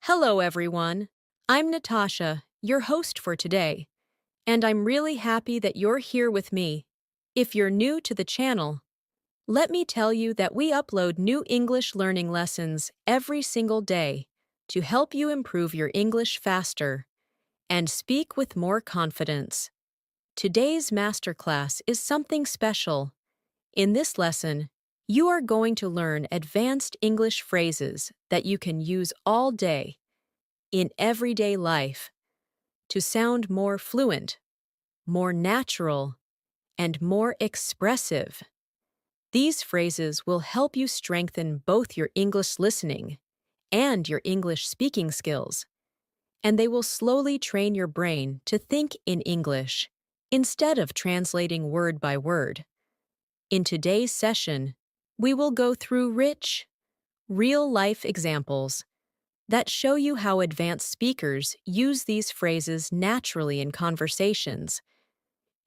Hello, everyone. I'm Natasha, your host for today, and I'm really happy that you're here with me. If you're new to the channel, let me tell you that we upload new English learning lessons every single day to help you improve your English faster and speak with more confidence. Today's masterclass is something special. In this lesson, you are going to learn advanced English phrases that you can use all day in everyday life to sound more fluent, more natural, and more expressive. These phrases will help you strengthen both your English listening and your English speaking skills, and they will slowly train your brain to think in English instead of translating word by word. In today's session, we will go through rich, real-life examples that show you how advanced speakers use these phrases naturally in conversations.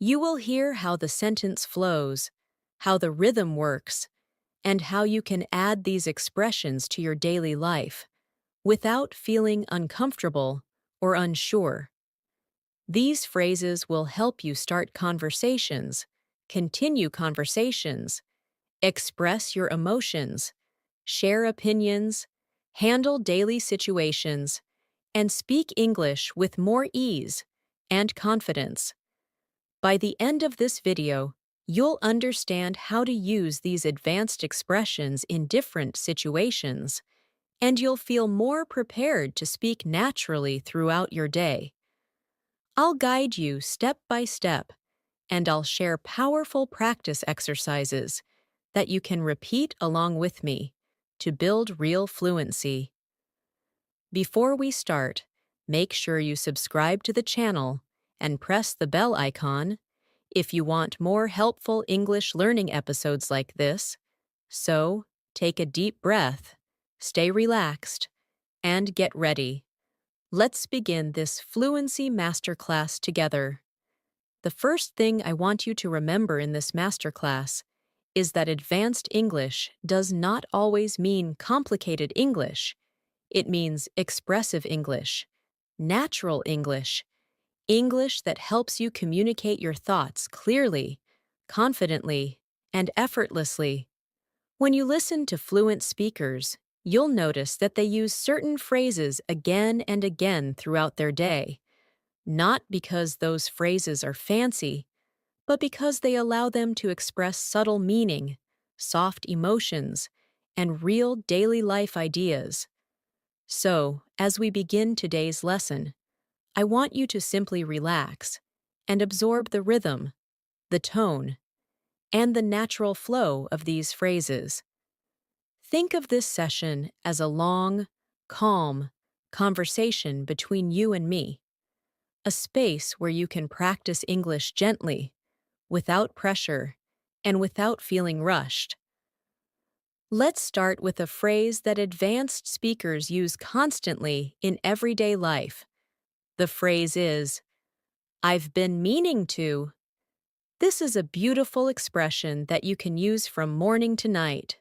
You will hear how the sentence flows, how the rhythm works, and how you can add these expressions to your daily life without feeling uncomfortable or unsure. These phrases will help you start conversations, continue conversations, express your emotions, share opinions, handle daily situations, and speak English with more ease and confidence. By the end of this video, you'll understand how to use these advanced expressions in different situations, and you'll feel more prepared to speak naturally throughout your day. I'll guide you step by step, and I'll share powerful practice exercises that you can repeat along with me to build real fluency. Before we start, make sure you subscribe to the channel and press the bell icon if you want more helpful English learning episodes like this. So, take a deep breath, stay relaxed, and get ready. Let's begin this fluency masterclass together. The first thing I want you to remember in this masterclass is that advanced English does not always mean complicated English. It means expressive English, natural English, English that helps you communicate your thoughts clearly, confidently, and effortlessly. When you listen to fluent speakers, you'll notice that they use certain phrases again and again throughout their day, not because those phrases are fancy, but because they allow them to express subtle meaning, soft emotions, and real daily life ideas. So, as we begin today's lesson, I want you to simply relax and absorb the rhythm, the tone, and the natural flow of these phrases. Think of this session as a long, calm conversation between you and me, a space where you can practice English gently, without pressure, and without feeling rushed. Let's start with a phrase that advanced speakers use constantly in everyday life. The phrase is, "I've been meaning to." This is a beautiful expression that you can use from morning to night,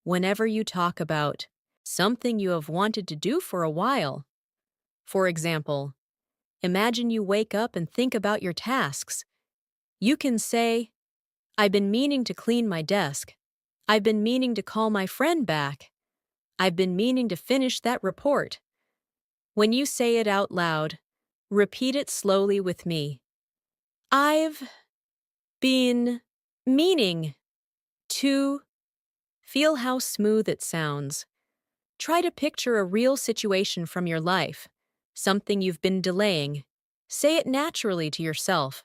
whenever you talk about something you have wanted to do for a while. For example, imagine you wake up and think about your tasks. You can say, "I've been meaning to clean my desk. I've been meaning to call my friend back. I've been meaning to finish that report." When you say it out loud, repeat it slowly with me. I've been meaning to. Feel how smooth it sounds. Try to picture a real situation from your life, something you've been delaying. Say it naturally to yourself,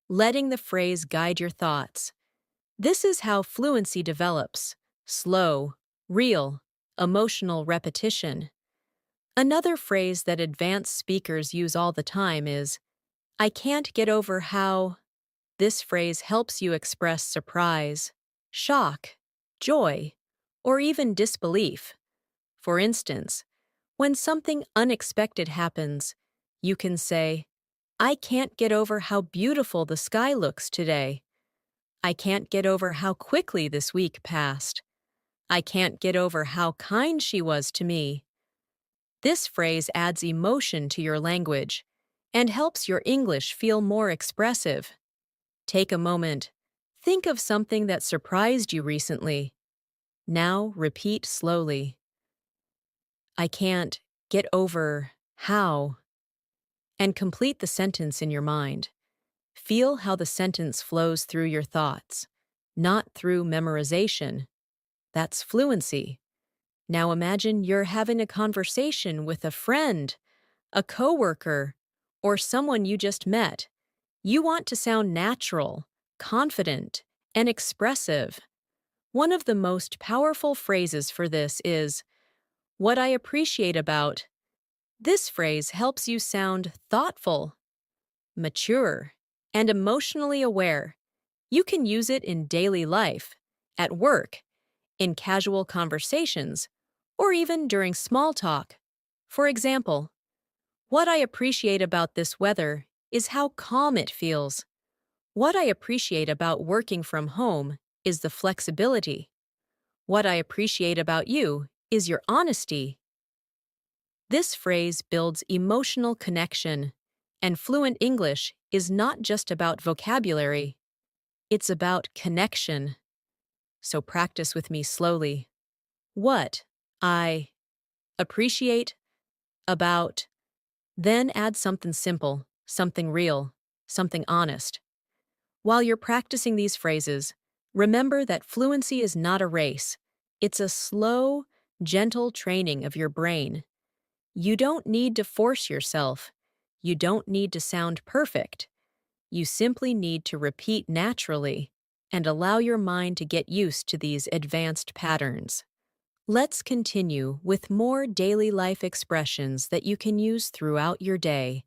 letting the phrase guide your thoughts. This is how fluency develops: slow, real, emotional repetition. Another phrase that advanced speakers use all the time is, "I can't get over how." This phrase helps you express surprise, shock, joy, or even disbelief. For instance, when something unexpected happens, you can say, "I can't get over how beautiful the sky looks today." "I can't get over how quickly this week passed." "I can't get over how kind she was to me." This phrase adds emotion to your language and helps your English feel more expressive. Take a moment. Think of something that surprised you recently. Now repeat slowly. I can't get over how, and complete the sentence in your mind. Feel how the sentence flows through your thoughts, not through memorization. That's fluency. Now imagine you're having a conversation with a friend, a coworker, or someone you just met. You want to sound natural, confident, and expressive. One of the most powerful phrases for this is, "What I appreciate about." This phrase helps you sound thoughtful, mature, and emotionally aware. You can use it in daily life, at work, in casual conversations, or even during small talk. For example, what I appreciate about this weather is how calm it feels. What I appreciate about working from home is the flexibility. What I appreciate about you is your honesty. This phrase builds emotional connection, and fluent English is not just about vocabulary, it's about connection. So practice with me slowly. What I appreciate about, then add something simple, something real, something honest. While you're practicing these phrases, remember that fluency is not a race. It's a slow, gentle training of your brain. You don't need to force yourself. You don't need to sound perfect. You simply need to repeat naturally and allow your mind to get used to these advanced patterns. Let's continue with more daily life expressions that you can use throughout your day.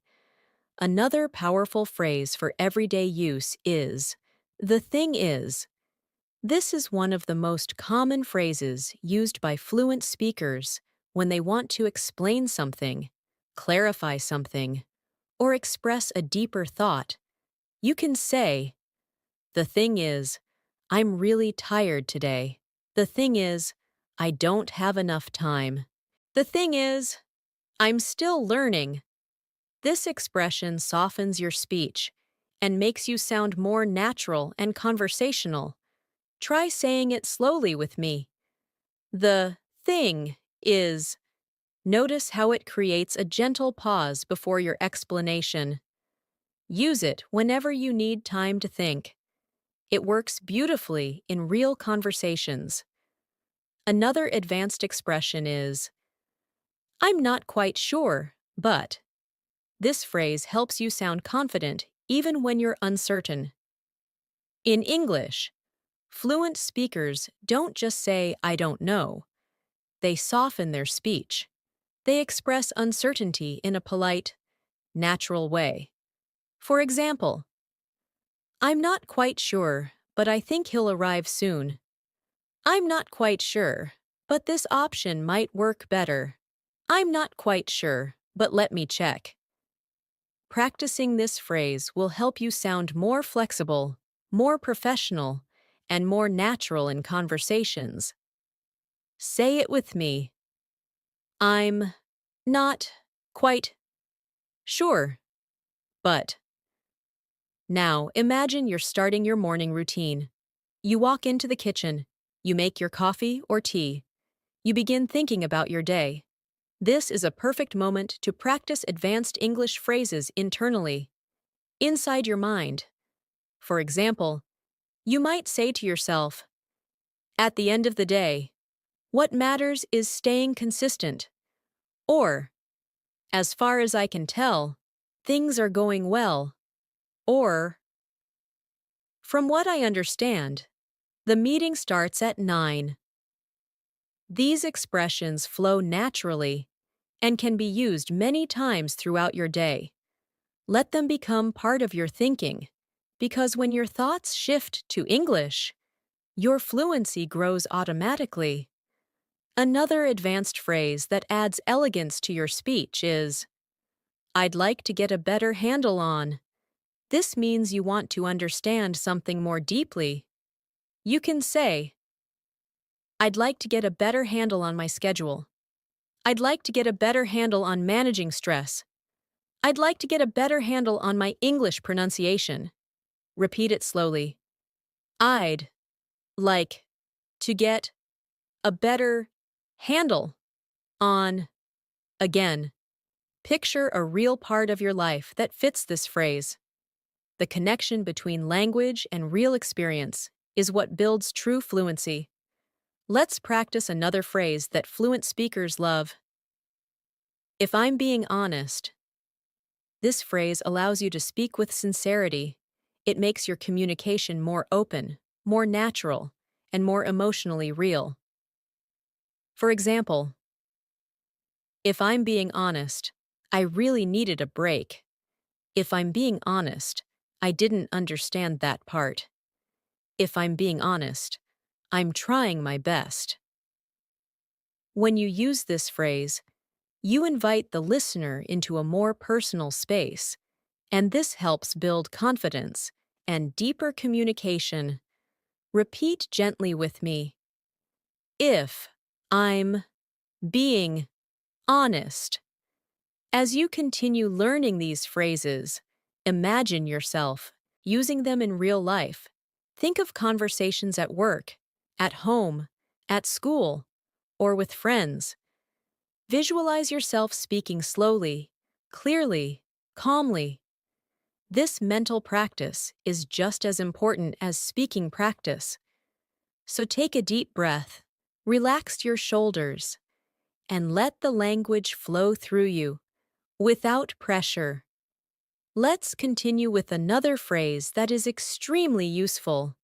Another powerful phrase for everyday use is, "the thing is." This is one of the most common phrases used by fluent speakers when they want to explain something, clarify something, or express a deeper thought. You can say, "The thing is, I'm really tired today." "The thing is, I don't have enough time." "The thing is, I'm still learning." This expression softens your speech and makes you sound more natural and conversational. Try saying it slowly with me. The thing is. Notice how it creates a gentle pause before your explanation. Use it whenever you need time to think. It works beautifully in real conversations. Another advanced expression is, "I'm not quite sure, but." This phrase helps you sound confident even when you're uncertain. In English, fluent speakers don't just say, "I don't know." They soften their speech. They express uncertainty in a polite, natural way. For example, "I'm not quite sure, but I think he'll arrive soon." "I'm not quite sure, but this option might work better." "I'm not quite sure, but let me check." Practicing this phrase will help you sound more flexible, more professional, and more natural in conversations. Say it with me. I'm not quite sure, but. Now, imagine you're starting your morning routine. You walk into the kitchen. You make your coffee or tea. You begin thinking about your day. This is a perfect moment to practice advanced English phrases internally, inside your mind. For example, you might say to yourself, "At the end of the day, what matters is staying consistent." Or, "As far as I can tell, things are going well." Or, "From what I understand, the meeting starts at 9. These expressions flow naturally and can be used many times throughout your day. Let them become part of your thinking, because when your thoughts shift to English, your fluency grows automatically. Another advanced phrase that adds elegance to your speech is, "I'd like to get a better handle on." This means you want to understand something more deeply. You can say, "I'd like to get a better handle on my schedule." I'd like to get a better handle on managing stress. I'd like to get a better handle on my English pronunciation. Repeat it slowly. I'd like to get a better handle on. Again, picture a real part of your life that fits this phrase. The connection between language and real experience is what builds true fluency. Let's practice another phrase that fluent speakers love. If I'm being honest, this phrase allows you to speak with sincerity. It makes your communication more open, more natural, and more emotionally real. For example, if I'm being honest, I really needed a break. If I'm being honest, I didn't understand that part. If I'm being honest, I'm trying my best. When you use this phrase, you invite the listener into a more personal space, and this helps build confidence and deeper communication. Repeat gently with me. If I'm being honest. As you continue learning these phrases, imagine yourself using them in real life. Think of conversations at work, at home, at school, or with friends. Visualize yourself speaking slowly, clearly, calmly. This mental practice is just as important as speaking practice. So take a deep breath, relax your shoulders, and let the language flow through you, without pressure. Let's continue with another phrase that is extremely useful.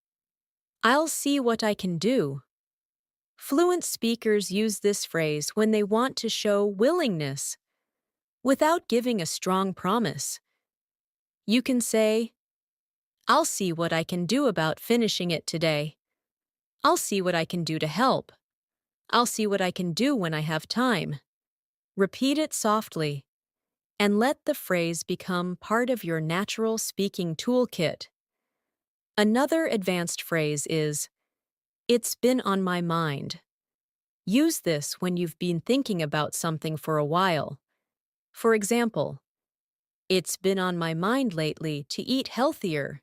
I'll see what I can do. Fluent speakers use this phrase when they want to show willingness, without giving a strong promise. You can say, I'll see what I can do about finishing it today. I'll see what I can do to help. I'll see what I can do when I have time. Repeat it softly, and let the phrase become part of your natural speaking toolkit. Another advanced phrase is, it's been on my mind. Use this when you've been thinking about something for a while. For example, it's been on my mind lately to eat healthier.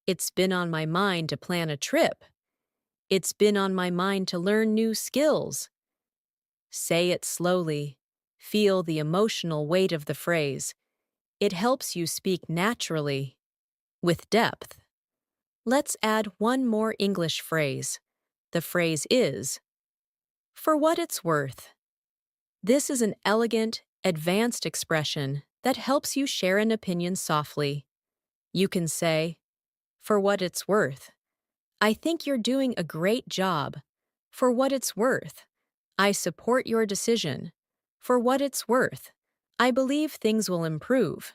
It's been on my mind to plan a trip. It's been on my mind to learn new skills. Say it slowly. Feel the emotional weight of the phrase. It helps you speak naturally, with depth. Let's add one more English phrase. The phrase is, for what it's worth. This is an elegant, advanced expression that helps you share an opinion softly. You can say, for what it's worth. I think you're doing a great job. For what it's worth. I support your decision. For what it's worth. I believe things will improve.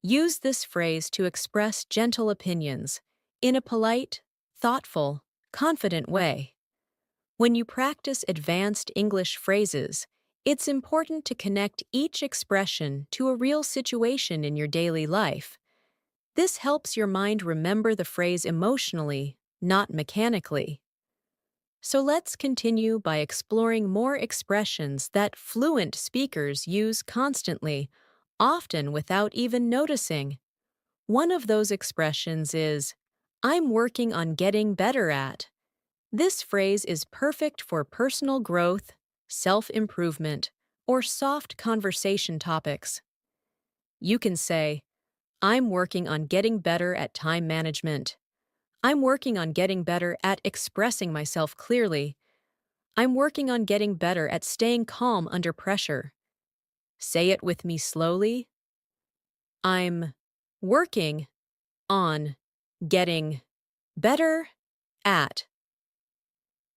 Use this phrase to express gentle opinions in a polite, thoughtful, confident way. When you practice advanced English phrases, it's important to connect each expression to a real situation in your daily life. This helps your mind remember the phrase emotionally, not mechanically. So let's continue by exploring more expressions that fluent speakers use constantly, often without even noticing. One of those expressions is, I'm working on getting better at. This phrase is perfect for personal growth, self-improvement, or soft conversation topics. You can say, I'm working on getting better at time management. I'm working on getting better at expressing myself clearly. I'm working on getting better at staying calm under pressure. Say it with me slowly. I'm working on getting better at.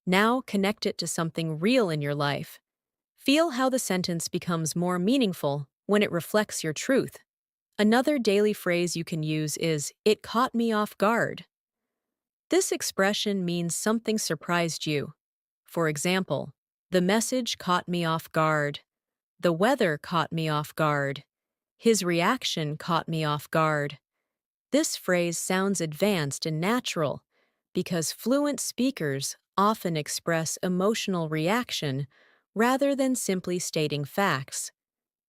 Now connect it to something real in your life. Feel how the sentence becomes more meaningful when it reflects your truth. Another daily phrase you can use is, it caught me off guard. This expression means something surprised you. For example, the message caught me off guard. The weather caught me off guard. His reaction caught me off guard. This phrase sounds advanced and natural because fluent speakers often express emotional reaction rather than simply stating facts.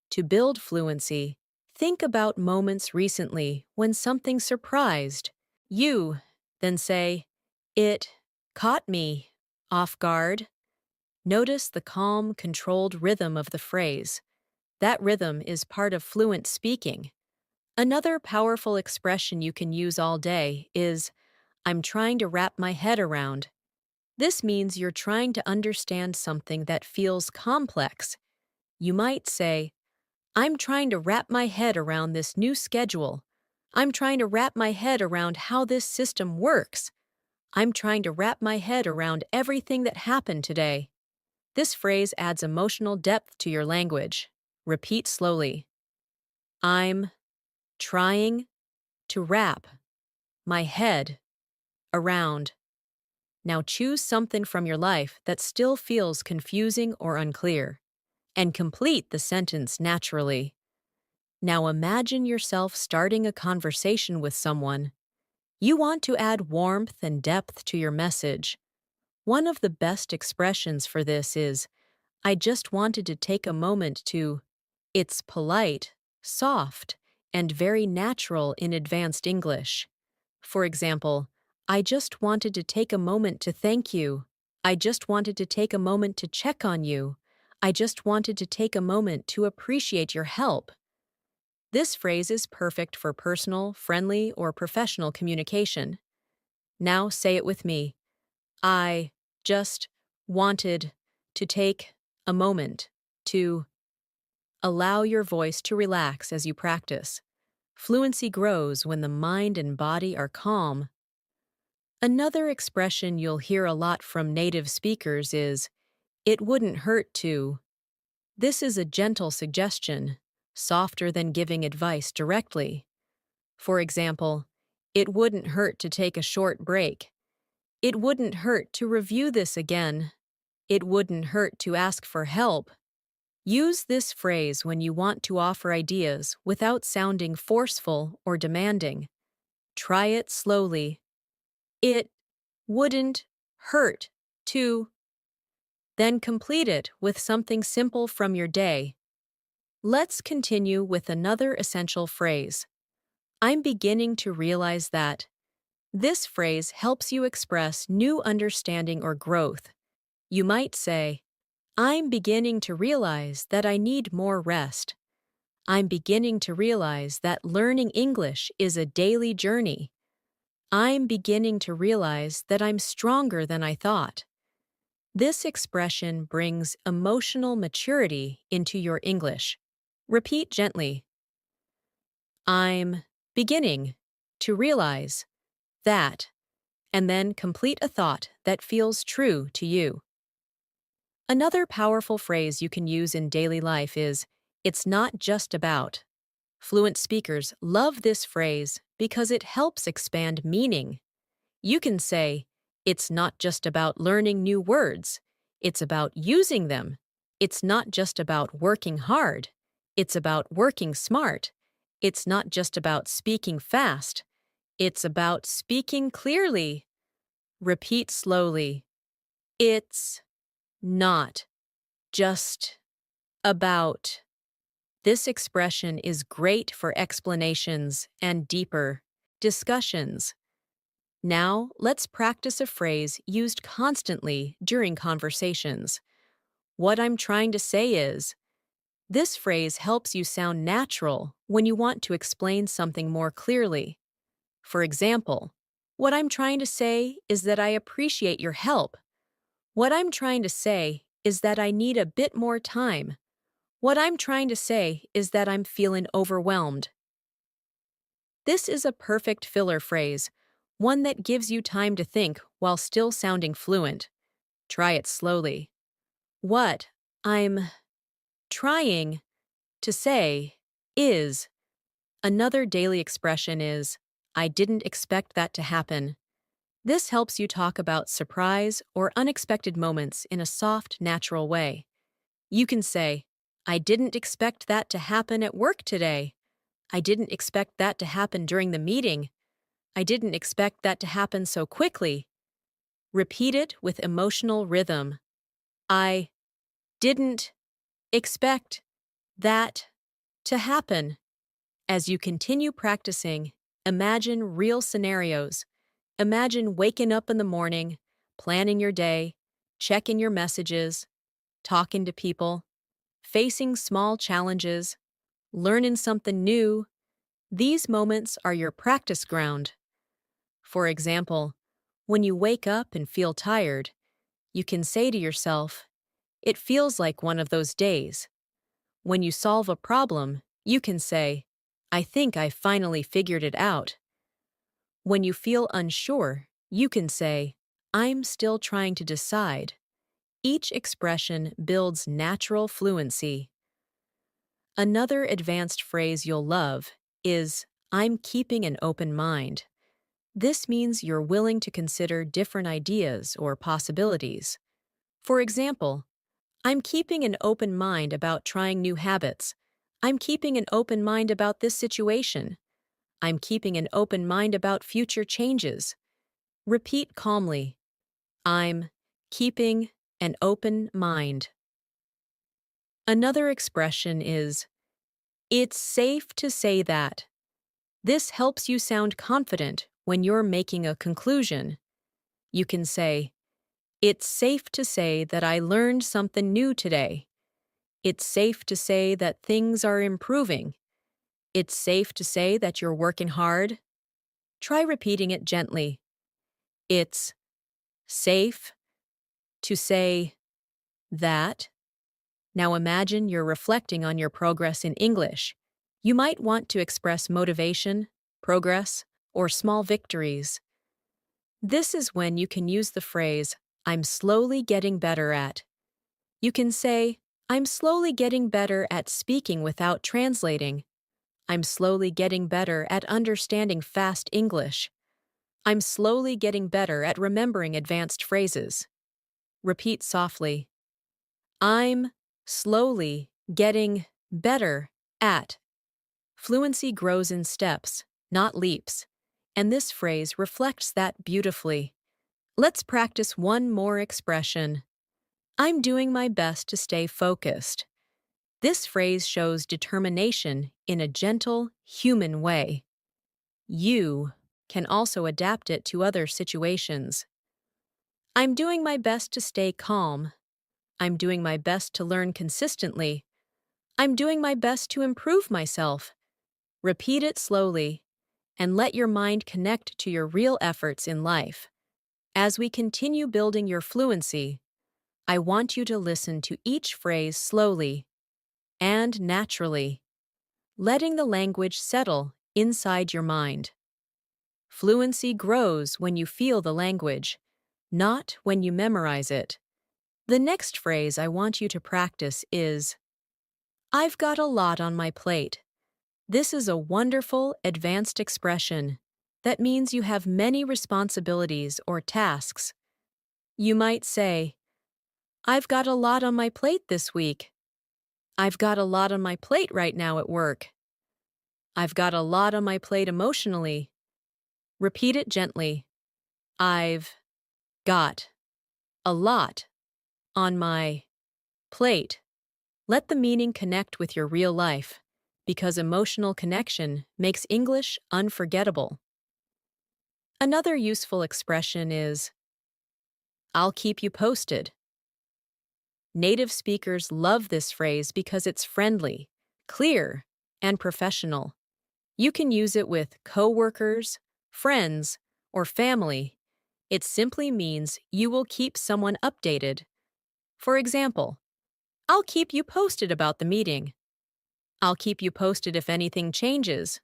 To build fluency, think about moments recently when something surprised you, then say, "It caught me off guard." Notice the calm, controlled rhythm of the phrase. That rhythm is part of fluent speaking. Another powerful expression you can use all day is, "I'm trying to wrap my head around." This means you're trying to understand something that feels complex. You might say, "I'm trying to wrap my head around this new schedule. I'm trying to wrap my head around how this system works. I'm trying to wrap my head around everything that happened today." This phrase adds emotional depth to your language. Repeat slowly. I'm trying to wrap my head around. Now choose something from your life that still feels confusing or unclear, and complete the sentence naturally. Now imagine yourself starting a conversation with someone. You want to add warmth and depth to your message. One of the best expressions for this is, "I just wanted to take a moment to." It's polite, soft, and very natural in advanced English. For example, "I just wanted to take a moment to thank you." "I just wanted to take a moment to check on you." "I just wanted to take a moment to appreciate your help." This phrase is perfect for personal, friendly, or professional communication. Now say it with me. I just wanted to take a moment to. Allow your voice to relax as you practice. Fluency grows when the mind and body are calm. Another expression you'll hear a lot from native speakers is, "It wouldn't hurt to." This is a gentle suggestion, softer than giving advice directly. For example, "It wouldn't hurt to take a short break." "It wouldn't hurt to review this again." "It wouldn't hurt to ask for help." Use this phrase when you want to offer ideas without sounding forceful or demanding. Try it slowly. It wouldn't hurt to. Then complete it with something simple from your day. Let's continue with another essential phrase. I'm beginning to realize that. This phrase helps you express new understanding or growth. You might say, "I'm beginning to realize that I need more rest." "I'm beginning to realize that learning English is a daily journey." "I'm beginning to realize that I'm stronger than I thought." This expression brings emotional maturity into your English. Repeat gently. I'm beginning to realize that, and then complete a thought that feels true to you. Another powerful phrase you can use in daily life is, "It's not just about." Fluent speakers love this phrase because it helps expand meaning. You can say, "It's not just about learning new words. It's about using them." "It's not just about working hard. It's about working smart." "It's not just about speaking fast. It's about speaking clearly." Repeat slowly. It's not just about. This expression is great for explanations and deeper discussions. Now, let's practice a phrase used constantly during conversations. What I'm trying to say is, this phrase helps you sound natural when you want to explain something more clearly. For example, what I'm trying to say is that I appreciate your help. What I'm trying to say is that I need a bit more time. What I'm trying to say is that I'm feeling overwhelmed. This is a perfect filler phrase, one that gives you time to think while still sounding fluent. Try it slowly. What I'm trying to say is. Another daily expression is, "I didn't expect that to happen." This helps you talk about surprise or unexpected moments in a soft, natural way. You can say, "I didn't expect that to happen at work today." "I didn't expect that to happen during the meeting." "I didn't expect that to happen so quickly." Repeat it with emotional rhythm. I didn't expect that to happen. As you continue practicing, imagine real scenarios. Imagine waking up in the morning, planning your day, checking your messages, talking to people, facing small challenges, learning something new. These moments are your practice ground. For example, when you wake up and feel tired, you can say to yourself, "It feels like one of those days." When you solve a problem, you can say, "I think I finally figured it out." When you feel unsure, you can say, "I'm still trying to decide." Each expression builds natural fluency. Another advanced phrase you'll love is, "I'm keeping an open mind." This means you're willing to consider different ideas or possibilities. For example, "I'm keeping an open mind about trying new habits." "I'm keeping an open mind about this situation." "I'm keeping an open mind about future changes." Repeat calmly, "I'm keeping an open mind." Another expression is, "It's safe to say that." This helps you sound confident when you're making a conclusion. You can say, "It's safe to say that I learned something new today." "It's safe to say that things are improving." "It's safe to say that you're working hard." Try repeating it gently. It's safe to say that. Now imagine you're reflecting on your progress in English. You might want to express motivation, progress, or small victories. This is when you can use the phrase, "I'm slowly getting better at." You can say, "I'm slowly getting better at speaking without translating." "I'm slowly getting better at understanding fast English." "I'm slowly getting better at remembering advanced phrases." Repeat softly. "I'm slowly getting better at." Fluency grows in steps, not leaps, and this phrase reflects that beautifully. Let's practice one more expression. "I'm doing my best to stay focused." This phrase shows determination in a gentle, human way. You can also adapt it to other situations. "I'm doing my best to stay calm." "I'm doing my best to learn consistently." "I'm doing my best to improve myself." Repeat it slowly and let your mind connect to your real efforts in life. As we continue building your fluency, I want you to listen to each phrase slowly and naturally, letting the language settle inside your mind. Fluency grows when you feel the language, not when you memorize it. The next phrase I want you to practice is, "I've got a lot on my plate." This is a wonderful, advanced expression that means you have many responsibilities or tasks. You might say, "I've got a lot on my plate this week." "I've got a lot on my plate right now at work." "I've got a lot on my plate emotionally." Repeat it gently. "I've got a lot on my plate." Let the meaning connect with your real life, because emotional connection makes English unforgettable. Another useful expression is, "I'll keep you posted." Native speakers love this phrase because it's friendly, clear, and professional. You can use it with coworkers, friends, or family. It simply means you will keep someone updated. For example, "I'll keep you posted about the meeting." "I'll keep you posted if anything changes."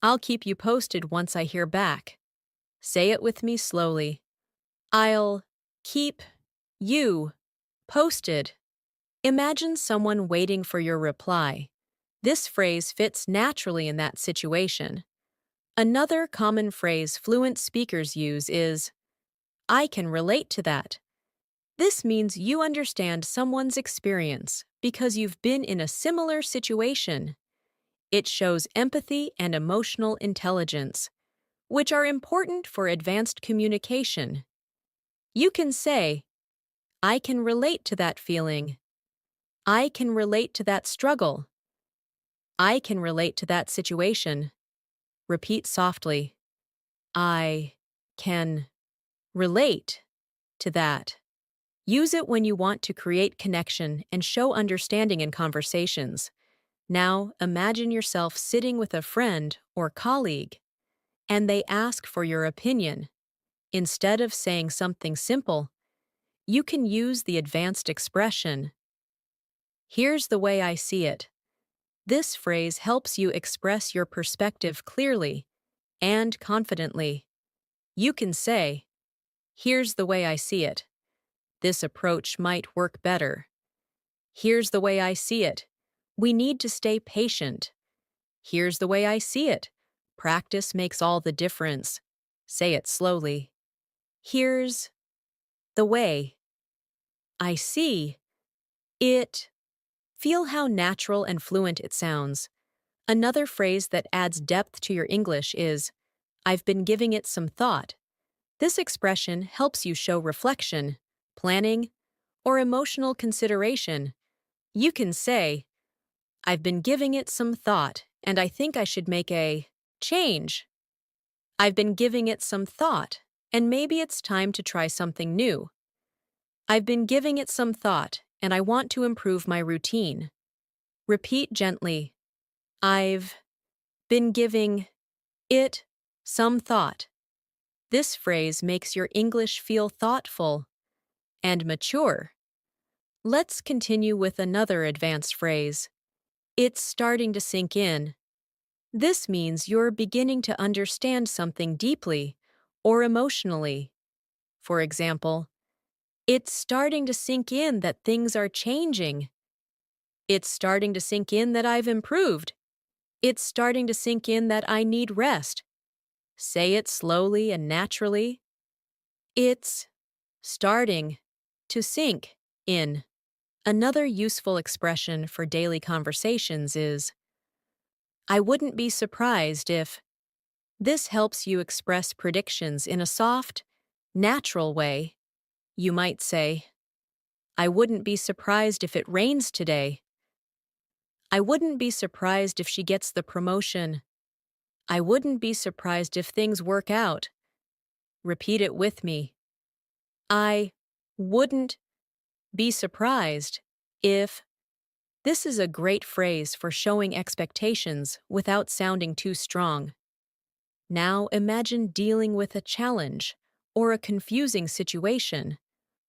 "I'll keep you posted once I hear back." Say it with me slowly. "I'll keep you posted." Imagine someone waiting for your reply. This phrase fits naturally in that situation. Another common phrase fluent speakers use is, "I can relate to that." This means you understand someone's experience because you've been in a similar situation. It shows empathy and emotional intelligence, which are important for advanced communication. You can say, "I can relate to that feeling." I can relate to that struggle. I can relate to that situation. Repeat softly. I can relate to that. Use it when you want to create connection and show understanding in conversations. Now, imagine yourself sitting with a friend or colleague, and they ask for your opinion. Instead of saying something simple, you can use the advanced expression, "Here's the way I see it." This phrase helps you express your perspective clearly and confidently. You can say, "Here's the way I see it. This approach might work better." "Here's the way I see it. We need to stay patient." "Here's the way I see it. Practice makes all the difference." Say it slowly. "Here's the way I see it." Feel how natural and fluent it sounds. Another phrase that adds depth to your English is, "I've been giving it some thought." This expression helps you show reflection, planning, or emotional consideration. You can say, "I've been giving it some thought, and I think I should make a change." "I've been giving it some thought, and maybe it's time to try something new." "I've been giving it some thought, and I want to improve my routine." Repeat gently. I've been giving it some thought. This phrase makes your English feel thoughtful and mature. Let's continue with another advanced phrase. It's starting to sink in. This means you're beginning to understand something deeply or emotionally. For example, it's starting to sink in that things are changing. It's starting to sink in that I've improved. It's starting to sink in that I need rest. Say it slowly and naturally. It's starting to sink in. Another useful expression for daily conversations is, "I wouldn't be surprised if." This helps you express predictions in a soft, natural way. You might say, "I wouldn't be surprised if it rains today." "I wouldn't be surprised if she gets the promotion." "I wouldn't be surprised if things work out." Repeat it with me. I wouldn't be surprised if. This is a great phrase for showing expectations without sounding too strong. Now imagine dealing with a challenge or a confusing situation.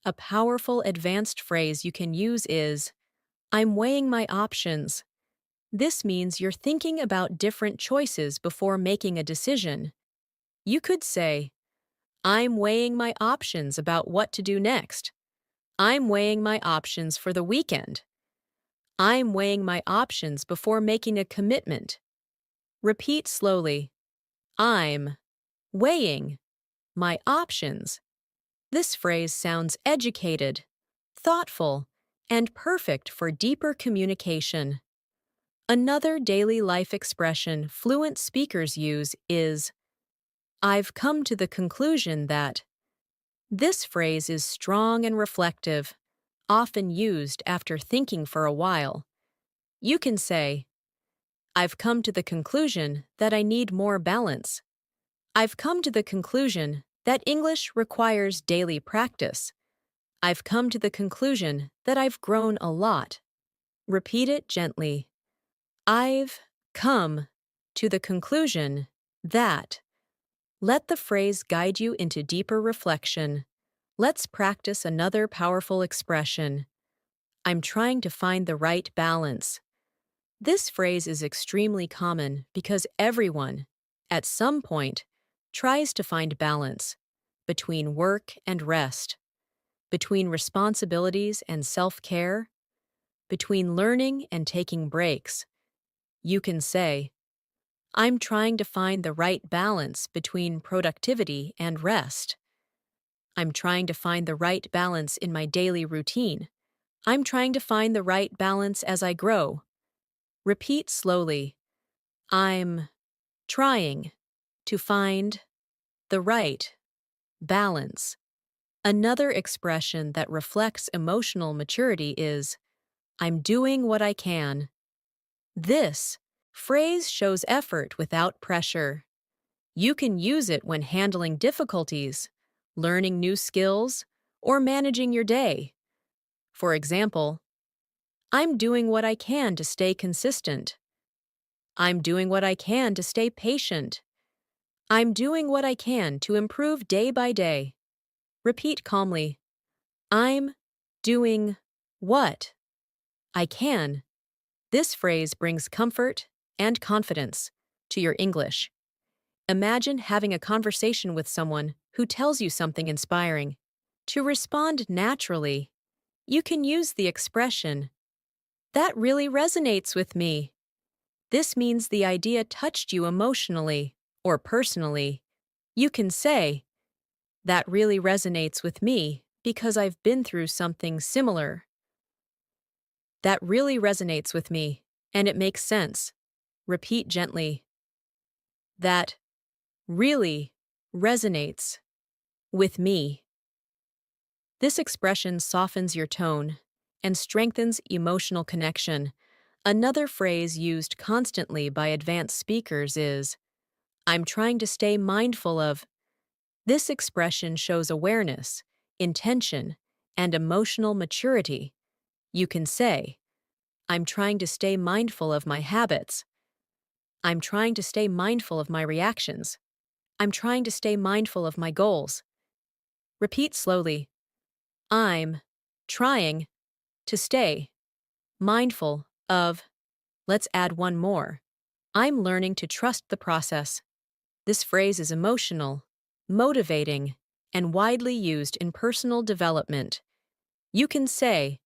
A powerful advanced phrase you can use is, "I'm weighing my options." This means you're thinking about different choices before making a decision. You could say, "I'm weighing my options about what to do next." "I'm weighing my options for the weekend." "I'm weighing my options before making a commitment." Repeat slowly. I'm weighing my options. This phrase sounds educated, thoughtful, and perfect for deeper communication. Another daily life expression fluent speakers use is, "I've come to the conclusion that." This phrase is strong and reflective, often used after thinking for a while. You can say, "I've come to the conclusion that I need more balance." "I've come to the conclusion that English requires daily practice." "I've come to the conclusion that I've grown a lot." Repeat it gently. I've come to the conclusion that. Let the phrase guide you into deeper reflection. Let's practice another powerful expression. I'm trying to find the right balance. This phrase is extremely common because everyone, at some point, tries to find balance between work and rest, between responsibilities and self-care, between learning and taking breaks. You can say, "I'm trying to find the right balance between productivity and rest." "I'm trying to find the right balance in my daily routine." "I'm trying to find the right balance as I grow." Repeat slowly. I'm trying to find the right balance. Another expression that reflects emotional maturity is, I'm doing what I can. This phrase shows effort without pressure. You can use it when handling difficulties, learning new skills, or managing your day. For example, I'm doing what I can to stay consistent. I'm doing what I can to stay patient. I'm doing what I can to improve day by day. Repeat calmly. I'm doing what I can. This phrase brings comfort and confidence to your English. Imagine having a conversation with someone who tells you something inspiring. To respond naturally, you can use the expression, "That really resonates with me." This means the idea touched you emotionally or personally. You can say, "That really resonates with me because I've been through something similar." That really resonates with me, and it makes sense. Repeat gently. That really resonates with me. This expression softens your tone and strengthens emotional connection. Another phrase used constantly by advanced speakers is, "I'm trying to stay mindful of." This expression shows awareness, intention, and emotional maturity. You can say, "I'm trying to stay mindful of my habits." "I'm trying to stay mindful of my reactions." "I'm trying to stay mindful of my goals." Repeat slowly. I'm trying to stay mindful of. Let's add one more. I'm learning to trust the process. This phrase is emotional, motivating, and widely used in personal development. You can say,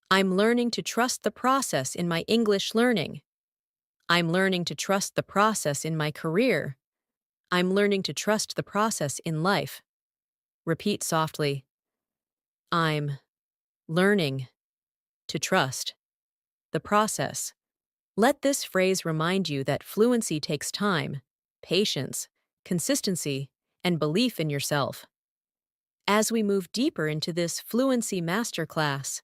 "I'm learning to trust the process in my English learning." "I'm learning to trust the process in my career." "I'm learning to trust the process in life." Repeat softly. I'm learning to trust the process. Let this phrase remind you that fluency takes time, patience, consistency, and belief in yourself. As we move deeper into this fluency masterclass,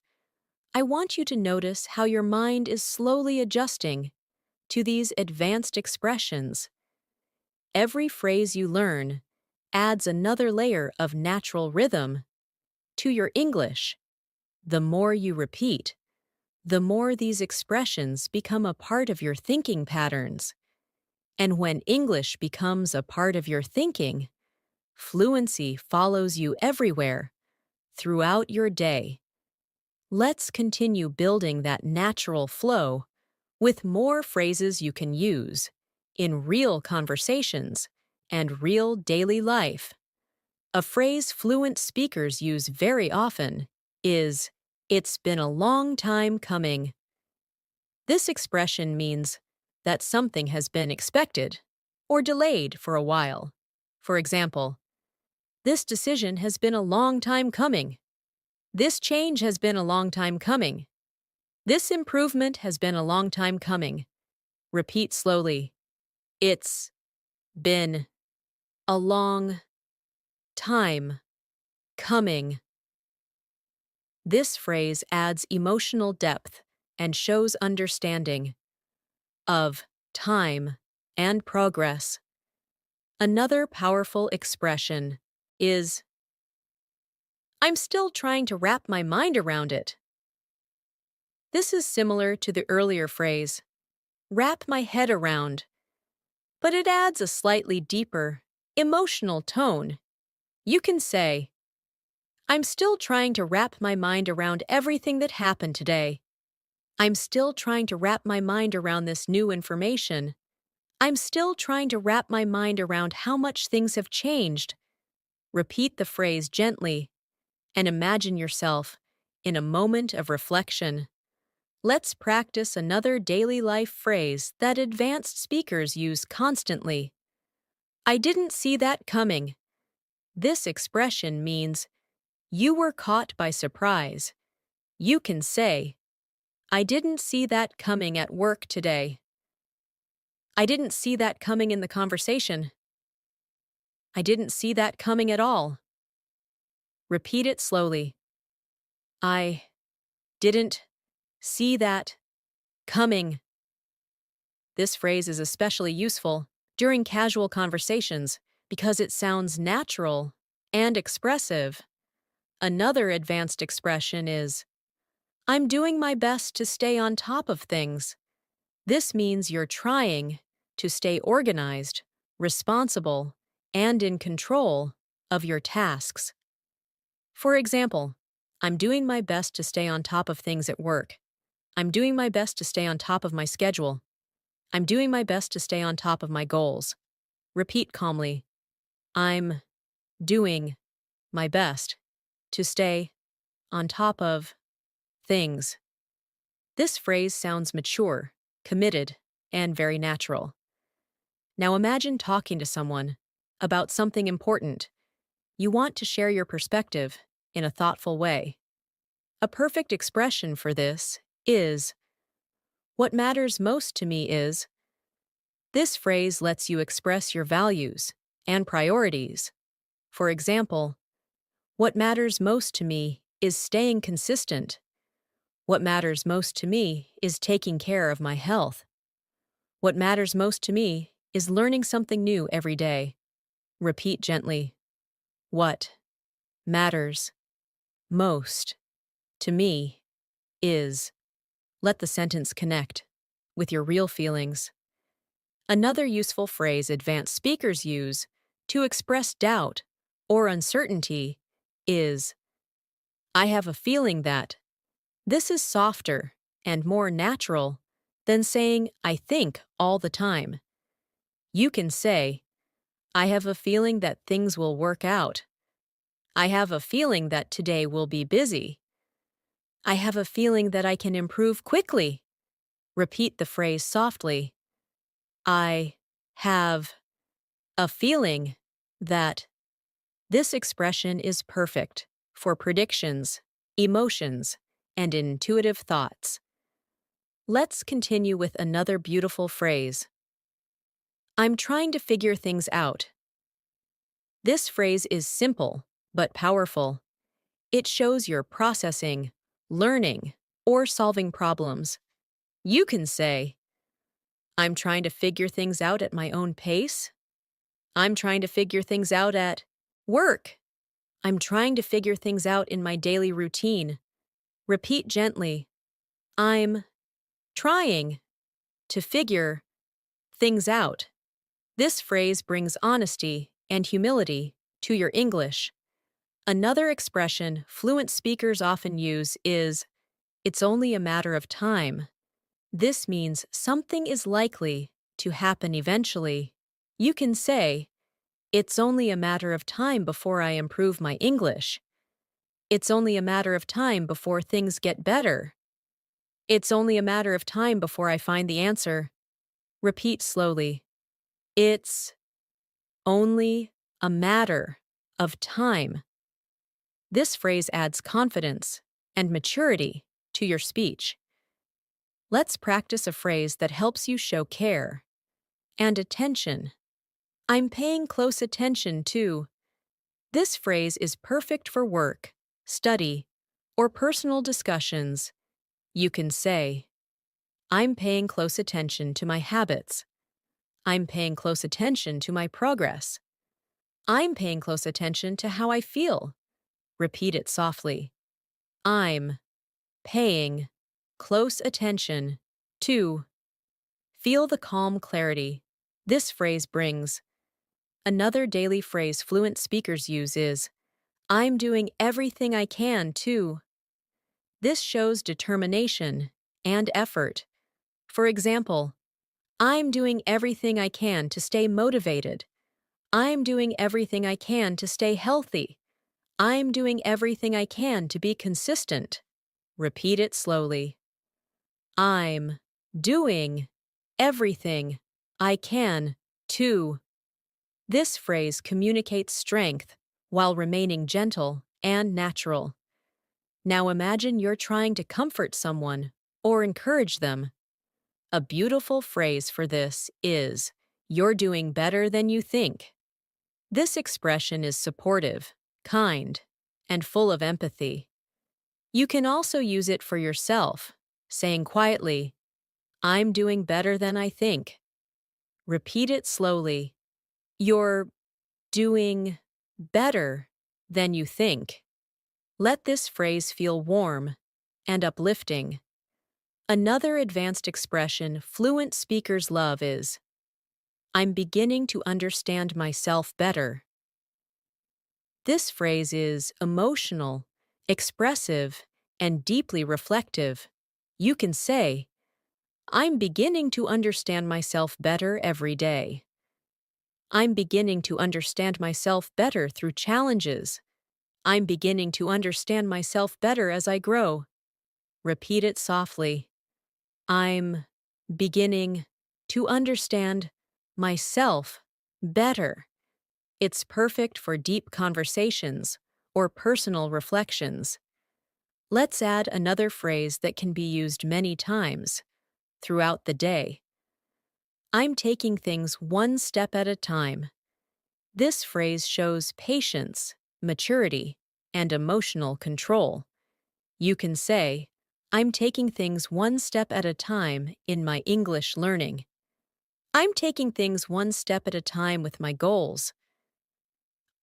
I want you to notice how your mind is slowly adjusting to these advanced expressions. Every phrase you learn adds another layer of natural rhythm to your English. The more you repeat, the more these expressions become a part of your thinking patterns. And when English becomes a part of your thinking, fluency follows you everywhere, throughout your day. Let's continue building that natural flow with more phrases you can use in real conversations and real daily life. A phrase fluent speakers use very often is, "It's been a long time coming." This expression means that something has been expected or delayed for a while. For example, "This decision has been a long time coming." "This change has been a long time coming." "This improvement has been a long time coming." Repeat slowly. It's been a long time coming. This phrase adds emotional depth and shows understanding of time and progress. Another powerful expression is, "I'm still trying to wrap my mind around it." This is similar to the earlier phrase, "wrap my head around," but it adds a slightly deeper, emotional tone. You can say, "I'm still trying to wrap my mind around everything that happened today." "I'm still trying to wrap my mind around this new information." "I'm still trying to wrap my mind around how much things have changed." Repeat the phrase gently and imagine yourself in a moment of reflection. Let's practice another daily life phrase that advanced speakers use constantly. "I didn't see that coming." This expression means you were caught by surprise. You can say, "I didn't see that coming at work today." "I didn't see that coming in the conversation." "I didn't see that coming at all." Repeat it slowly. I didn't see that coming. This phrase is especially useful during casual conversations because it sounds natural and expressive. Another advanced expression is, I'm doing my best to stay on top of things. This means you're trying to stay organized, responsible, and in control of your tasks. For example, I'm doing my best to stay on top of things at work. I'm doing my best to stay on top of my schedule. I'm doing my best to stay on top of my goals. Repeat calmly. I'm doing my best to stay on top of things. This phrase sounds mature, committed, and very natural. Now imagine talking to someone about something important. You want to share your perspective in a thoughtful way. A perfect expression for this is, what matters most to me is. This phrase lets you express your values and priorities. For example, what matters most to me is staying consistent. What matters most to me is taking care of my health. What matters most to me is learning something new every day. Repeat gently. What matters most to me is. Let the sentence connect with your real feelings. Another useful phrase advanced speakers use to express doubt or uncertainty is, I have a feeling that. This is softer and more natural than saying, I think all the time. You can say, I have a feeling that things will work out. I have a feeling that today will be busy. I have a feeling that I can improve quickly. Repeat the phrase softly. I have a feeling that. This expression is perfect for predictions, emotions, and intuitive thoughts. Let's continue with another beautiful phrase. I'm trying to figure things out. This phrase is simple but powerful. It shows you're processing, learning, or solving problems. You can say, I'm trying to figure things out at my own pace. I'm trying to figure things out at work. I'm trying to figure things out in my daily routine. Repeat gently. I'm trying to figure things out. This phrase brings honesty and humility to your English. Another expression fluent speakers often use is, it's only a matter of time. This means something is likely to happen eventually. You can say, it's only a matter of time before I improve my English. It's only a matter of time before things get better. It's only a matter of time before I find the answer. Repeat slowly. It's only a matter of time. This phrase adds confidence and maturity to your speech. Let's practice a phrase that helps you show care and attention. I'm paying close attention to. This phrase is perfect for work, study, or personal discussions. You can say, I'm paying close attention to my habits. I'm paying close attention to my progress. I'm paying close attention to how I feel. Repeat it softly. I'm paying close attention to. Feel the calm clarity this phrase brings. Another daily phrase fluent speakers use is, I'm doing everything I can to. This shows determination and effort. For example, I'm doing everything I can to stay motivated. I'm doing everything I can to stay healthy. I'm doing everything I can to be consistent. Repeat it slowly. I'm doing everything I can to. This phrase communicates strength while remaining gentle and natural. Now imagine you're trying to comfort someone or encourage them. A beautiful phrase for this is, you're doing better than you think. This expression is supportive, kind, and full of empathy. You can also use it for yourself. saying quietly, I'm doing better than I think. Repeat it slowly. You're doing better than you think. Let this phrase feel warm and uplifting. Another advanced expression fluent speakers love is, I'm beginning to understand myself better. This phrase is emotional, expressive, and deeply reflective. You can say, I'm beginning to understand myself better every day. I'm beginning to understand myself better through challenges. I'm beginning to understand myself better as I grow. Repeat it softly. I'm beginning to understand myself better. It's perfect for deep conversations or personal reflections. Let's add another phrase that can be used many times throughout the day. I'm taking things one step at a time. This phrase shows patience, maturity, and emotional control. You can say, I'm taking things one step at a time in my English learning. I'm taking things one step at a time with my goals.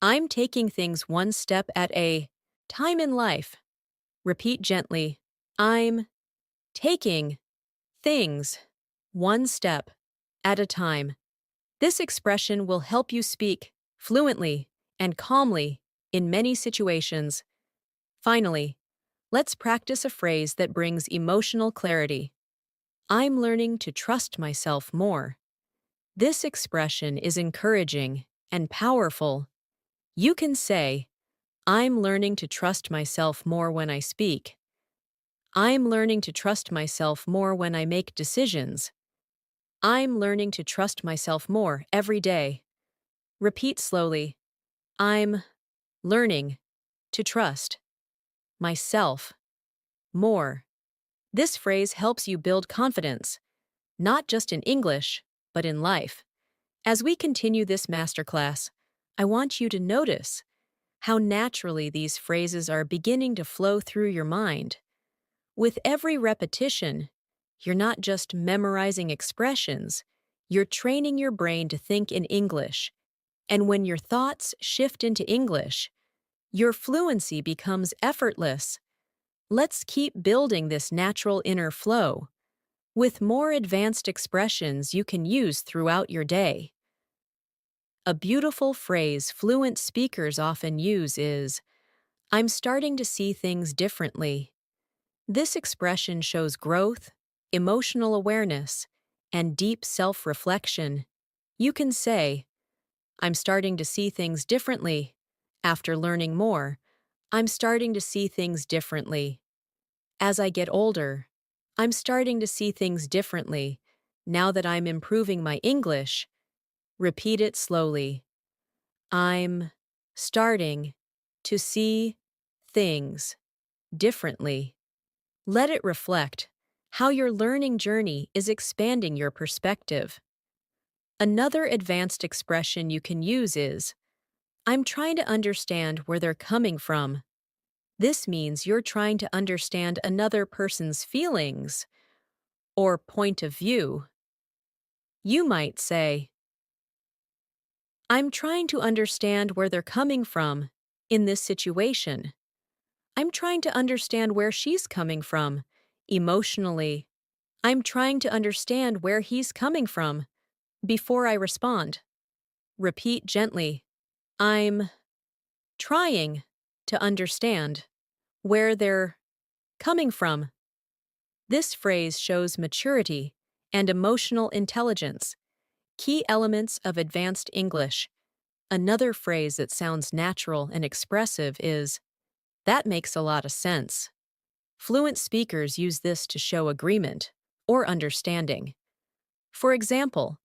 I'm taking things one step at a time in life. Repeat gently. I'm taking things one step at a time. This expression will help you speak fluently and calmly in many situations. Finally, let's practice a phrase that brings emotional clarity. I'm learning to trust myself more. This expression is encouraging and powerful. You can say, I'm learning to trust myself more when I speak. I'm learning to trust myself more when I make decisions. I'm learning to trust myself more every day. Repeat slowly. I'm learning to trust myself more. This phrase helps you build confidence, not just in English, but in life. As we continue this masterclass, I want you to notice how naturally these phrases are beginning to flow through your mind. With every repetition, you're not just memorizing expressions, you're training your brain to think in English. And when your thoughts shift into English, your fluency becomes effortless. Let's keep building this natural inner flow with more advanced expressions you can use throughout your day. A beautiful phrase fluent speakers often use is, I'm starting to see things differently. This expression shows growth, emotional awareness, and deep self-reflection. You can say, I'm starting to see things differently. After learning more, I'm starting to see things differently. As I get older, I'm starting to see things differently. Now that I'm improving my English, repeat it slowly. I'm starting to see things differently. Let it reflect how your learning journey is expanding your perspective. Another advanced expression you can use is, I'm trying to understand where they're coming from. This means you're trying to understand another person's feelings or point of view. You might say, I'm trying to understand where they're coming from in this situation. I'm trying to understand where she's coming from emotionally. I'm trying to understand where he's coming from before I respond. Repeat gently. I'm trying to understand where they're coming from. This phrase shows maturity and emotional intelligence, key elements of advanced English. Another phrase that sounds natural and expressive is, that makes a lot of sense. Fluent speakers use this to show agreement or understanding. For example,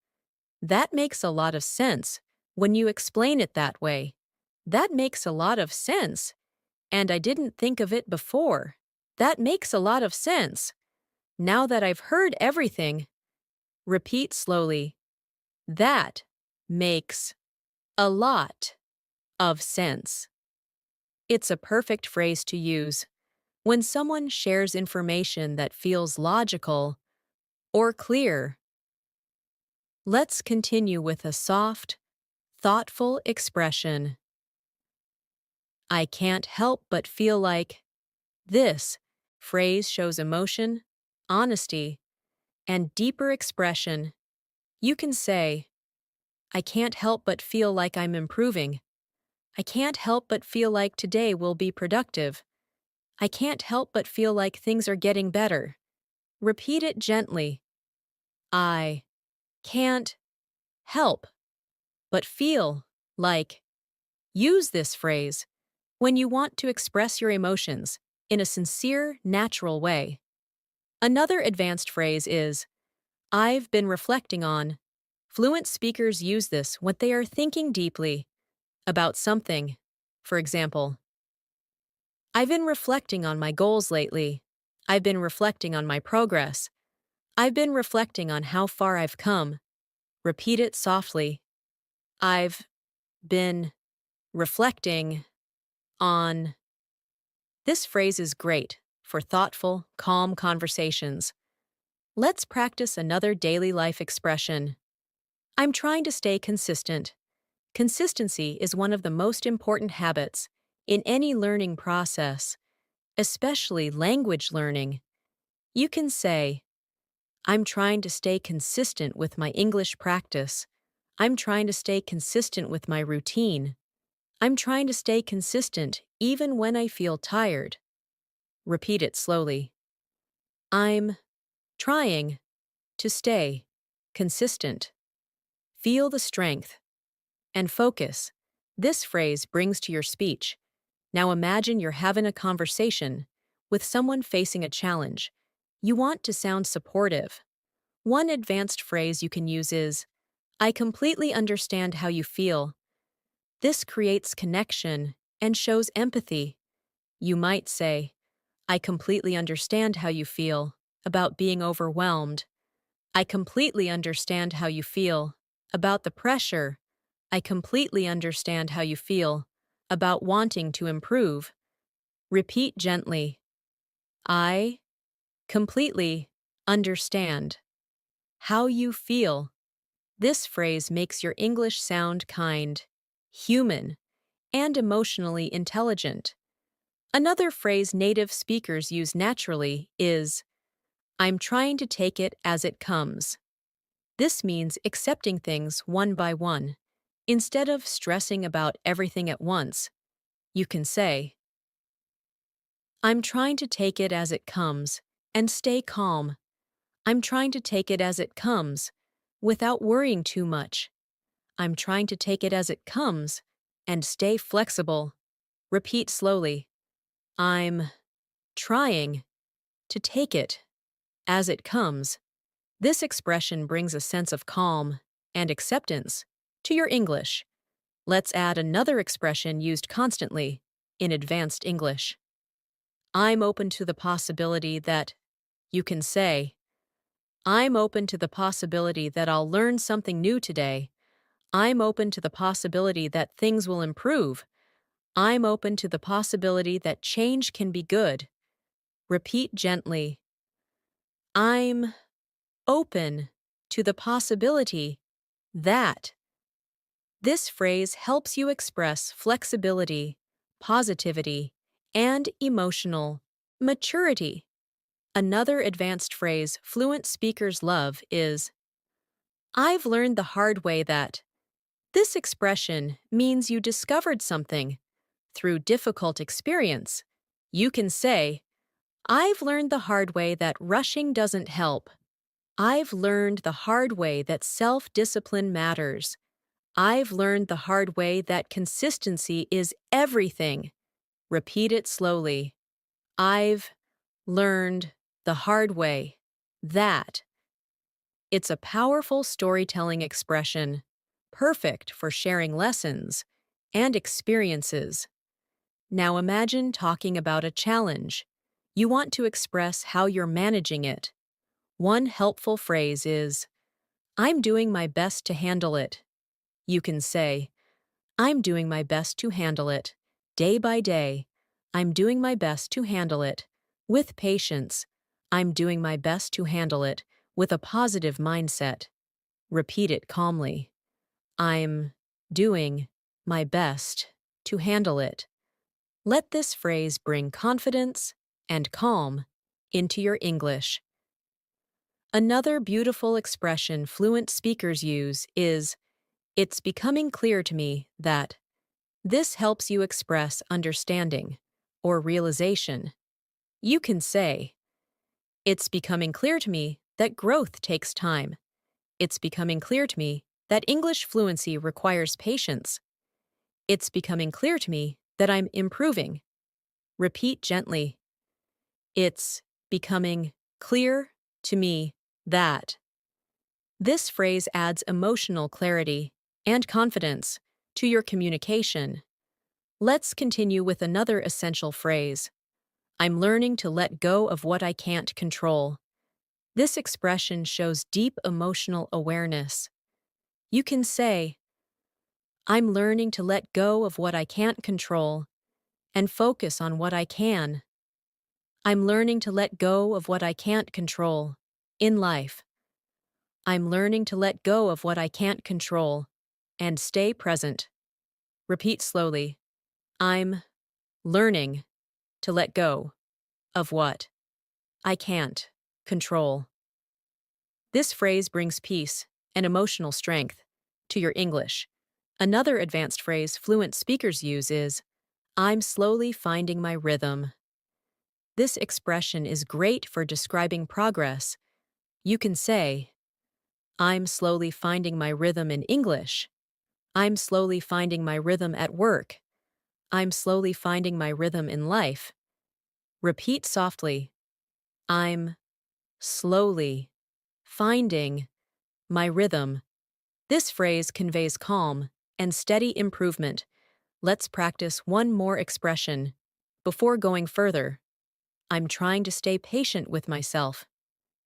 that makes a lot of sense when you explain it that way. That makes a lot of sense, and I didn't think of it before. That makes a lot of sense. Now that I've heard everything, repeat slowly. That makes a lot of sense. It's a perfect phrase to use When someone shares information that feels logical or clear, let's continue with a soft, thoughtful expression. I can't help but feel like. This phrase shows emotion, honesty, and deeper expression. You can say, I can't help but feel like I'm improving. I can't help but feel like today will be productive. I can't help but feel like things are getting better. Repeat it gently. I can't help but feel like. Use this phrase when you want to express your emotions in a sincere, natural way. Another advanced phrase is, I've been reflecting on. Fluent speakers use this when they are thinking deeply about something. For example, I've been reflecting on my goals lately. I've been reflecting on my progress. I've been reflecting on how far I've come. Repeat it softly. I've been reflecting on. This phrase is great for thoughtful, calm conversations. Let's practice another daily life expression. I'm trying to stay consistent. Consistency is one of the most important habits in any learning process, especially language learning. You can say, I'm trying to stay consistent with my English practice. I'm trying to stay consistent with my routine. I'm trying to stay consistent even when I feel tired. Repeat it slowly. I'm trying to stay consistent. Feel the strength and focus this phrase brings to your speech. Now imagine you're having a conversation with someone facing a challenge. You want to sound supportive. One advanced phrase you can use is, I completely understand how you feel. This creates connection and shows empathy. You might say, I completely understand how you feel about being overwhelmed. I completely understand how you feel about the pressure. I completely understand how you feel about wanting to improve. Repeat gently. I completely understand how you feel. This phrase makes your English sound kind, human, and emotionally intelligent. Another phrase native speakers use naturally is, I'm trying to take it as it comes. This means accepting things one by one. Instead of stressing about everything at once, you can say, I'm trying to take it as it comes and stay calm. I'm trying to take it as it comes without worrying too much. I'm trying to take it as it comes and stay flexible. Repeat slowly. I'm trying to take it as it comes. This expression brings a sense of calm and acceptance to your English. Let's add another expression used constantly in advanced English. I'm open to the possibility that. You can say, I'm open to the possibility that I'll learn something new today. I'm open to the possibility that things will improve. I'm open to the possibility that change can be good. Repeat gently. I'm open to the possibility that. This phrase helps you express flexibility, positivity, and emotional maturity. Another advanced phrase fluent speakers love is, I've learned the hard way that. This expression means you discovered something through difficult experience. You can say, I've learned the hard way that rushing doesn't help. I've learned the hard way that self-discipline matters. I've learned the hard way that consistency is everything. Repeat it slowly. I've learned the hard way that. It's a powerful storytelling expression, perfect for sharing lessons and experiences. Now imagine talking about a challenge. You want to express how you're managing it. One helpful phrase is, I'm doing my best to handle it. You can say, I'm doing my best to handle it. Day by day, I'm doing my best to handle it. With patience, I'm doing my best to handle it with a positive mindset. Repeat it calmly. I'm doing my best to handle it. Let this phrase bring confidence and calm into your English. Another beautiful expression fluent speakers use is, "It's becoming clear to me that." This helps you express understanding or realization. You can say, "It's becoming clear to me that growth takes time. It's becoming clear to me that English fluency requires patience. It's becoming clear to me that I'm improving." Repeat gently. It's becoming clear to me that. This phrase adds emotional clarity and confidence to your communication. Let's continue with another essential phrase. I'm learning to let go of what I can't control. This expression shows deep emotional awareness. You can say, "I'm learning to let go of what I can't control and focus on what I can." I'm learning to let go of what I can't control in life. I'm learning to let go of what I can't control and stay present. Repeat slowly. I'm learning to let go of what I can't control. This phrase brings peace and emotional strength to your English. Another advanced phrase fluent speakers use is, "I'm slowly finding my rhythm." This expression is great for describing progress. You can say, "I'm slowly finding my rhythm in English." "I'm slowly finding my rhythm at work." "I'm slowly finding my rhythm in life." Repeat softly. I'm slowly finding my rhythm. This phrase conveys calm and steady improvement. Let's practice one more expression. Before going further, I'm trying to stay patient with myself.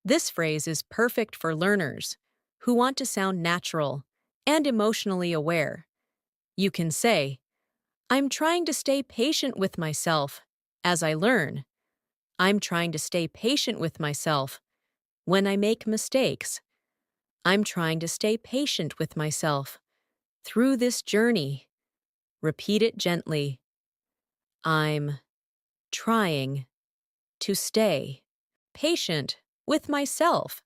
This phrase is perfect for learners who want to sound natural and emotionally aware. You can say, "I'm trying to stay patient with myself as I learn." "I'm trying to stay patient with myself when I make mistakes." "I'm trying to stay patient with myself through this journey." Repeat it gently. I'm trying to stay patient with myself.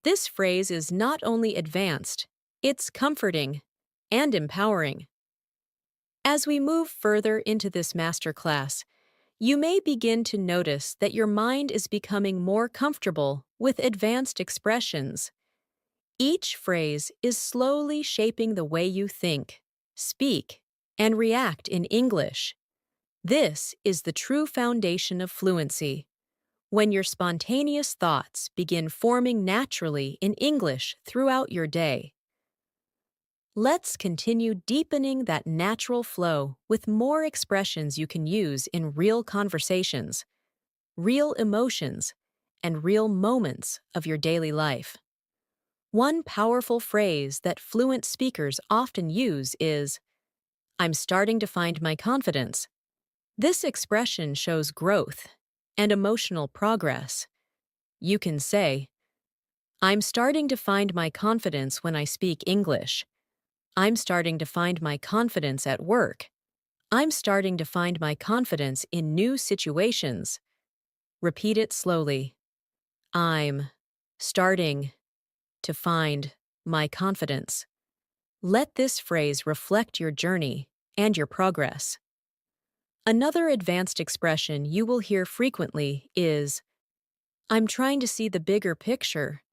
This phrase is not only advanced, it's comforting and empowering. As we move further into this masterclass, you may begin to notice that your mind is becoming more comfortable with advanced expressions. Each phrase is slowly shaping the way you think, speak, and react in English. This is the true foundation of fluency, when your spontaneous thoughts begin forming naturally in English throughout your day. Let's continue deepening that natural flow with more expressions you can use in real conversations, real emotions, and real moments of your daily life. One powerful phrase that fluent speakers often use is, "I'm starting to find my confidence." This expression shows growth and emotional progress. You can say, "I'm starting to find my confidence when I speak English." "I'm starting to find my confidence at work." "I'm starting to find my confidence in new situations." Repeat it slowly. I'm starting to find my confidence. Let this phrase reflect your journey and your progress. Another advanced expression you will hear frequently is, "I'm trying to see the bigger picture."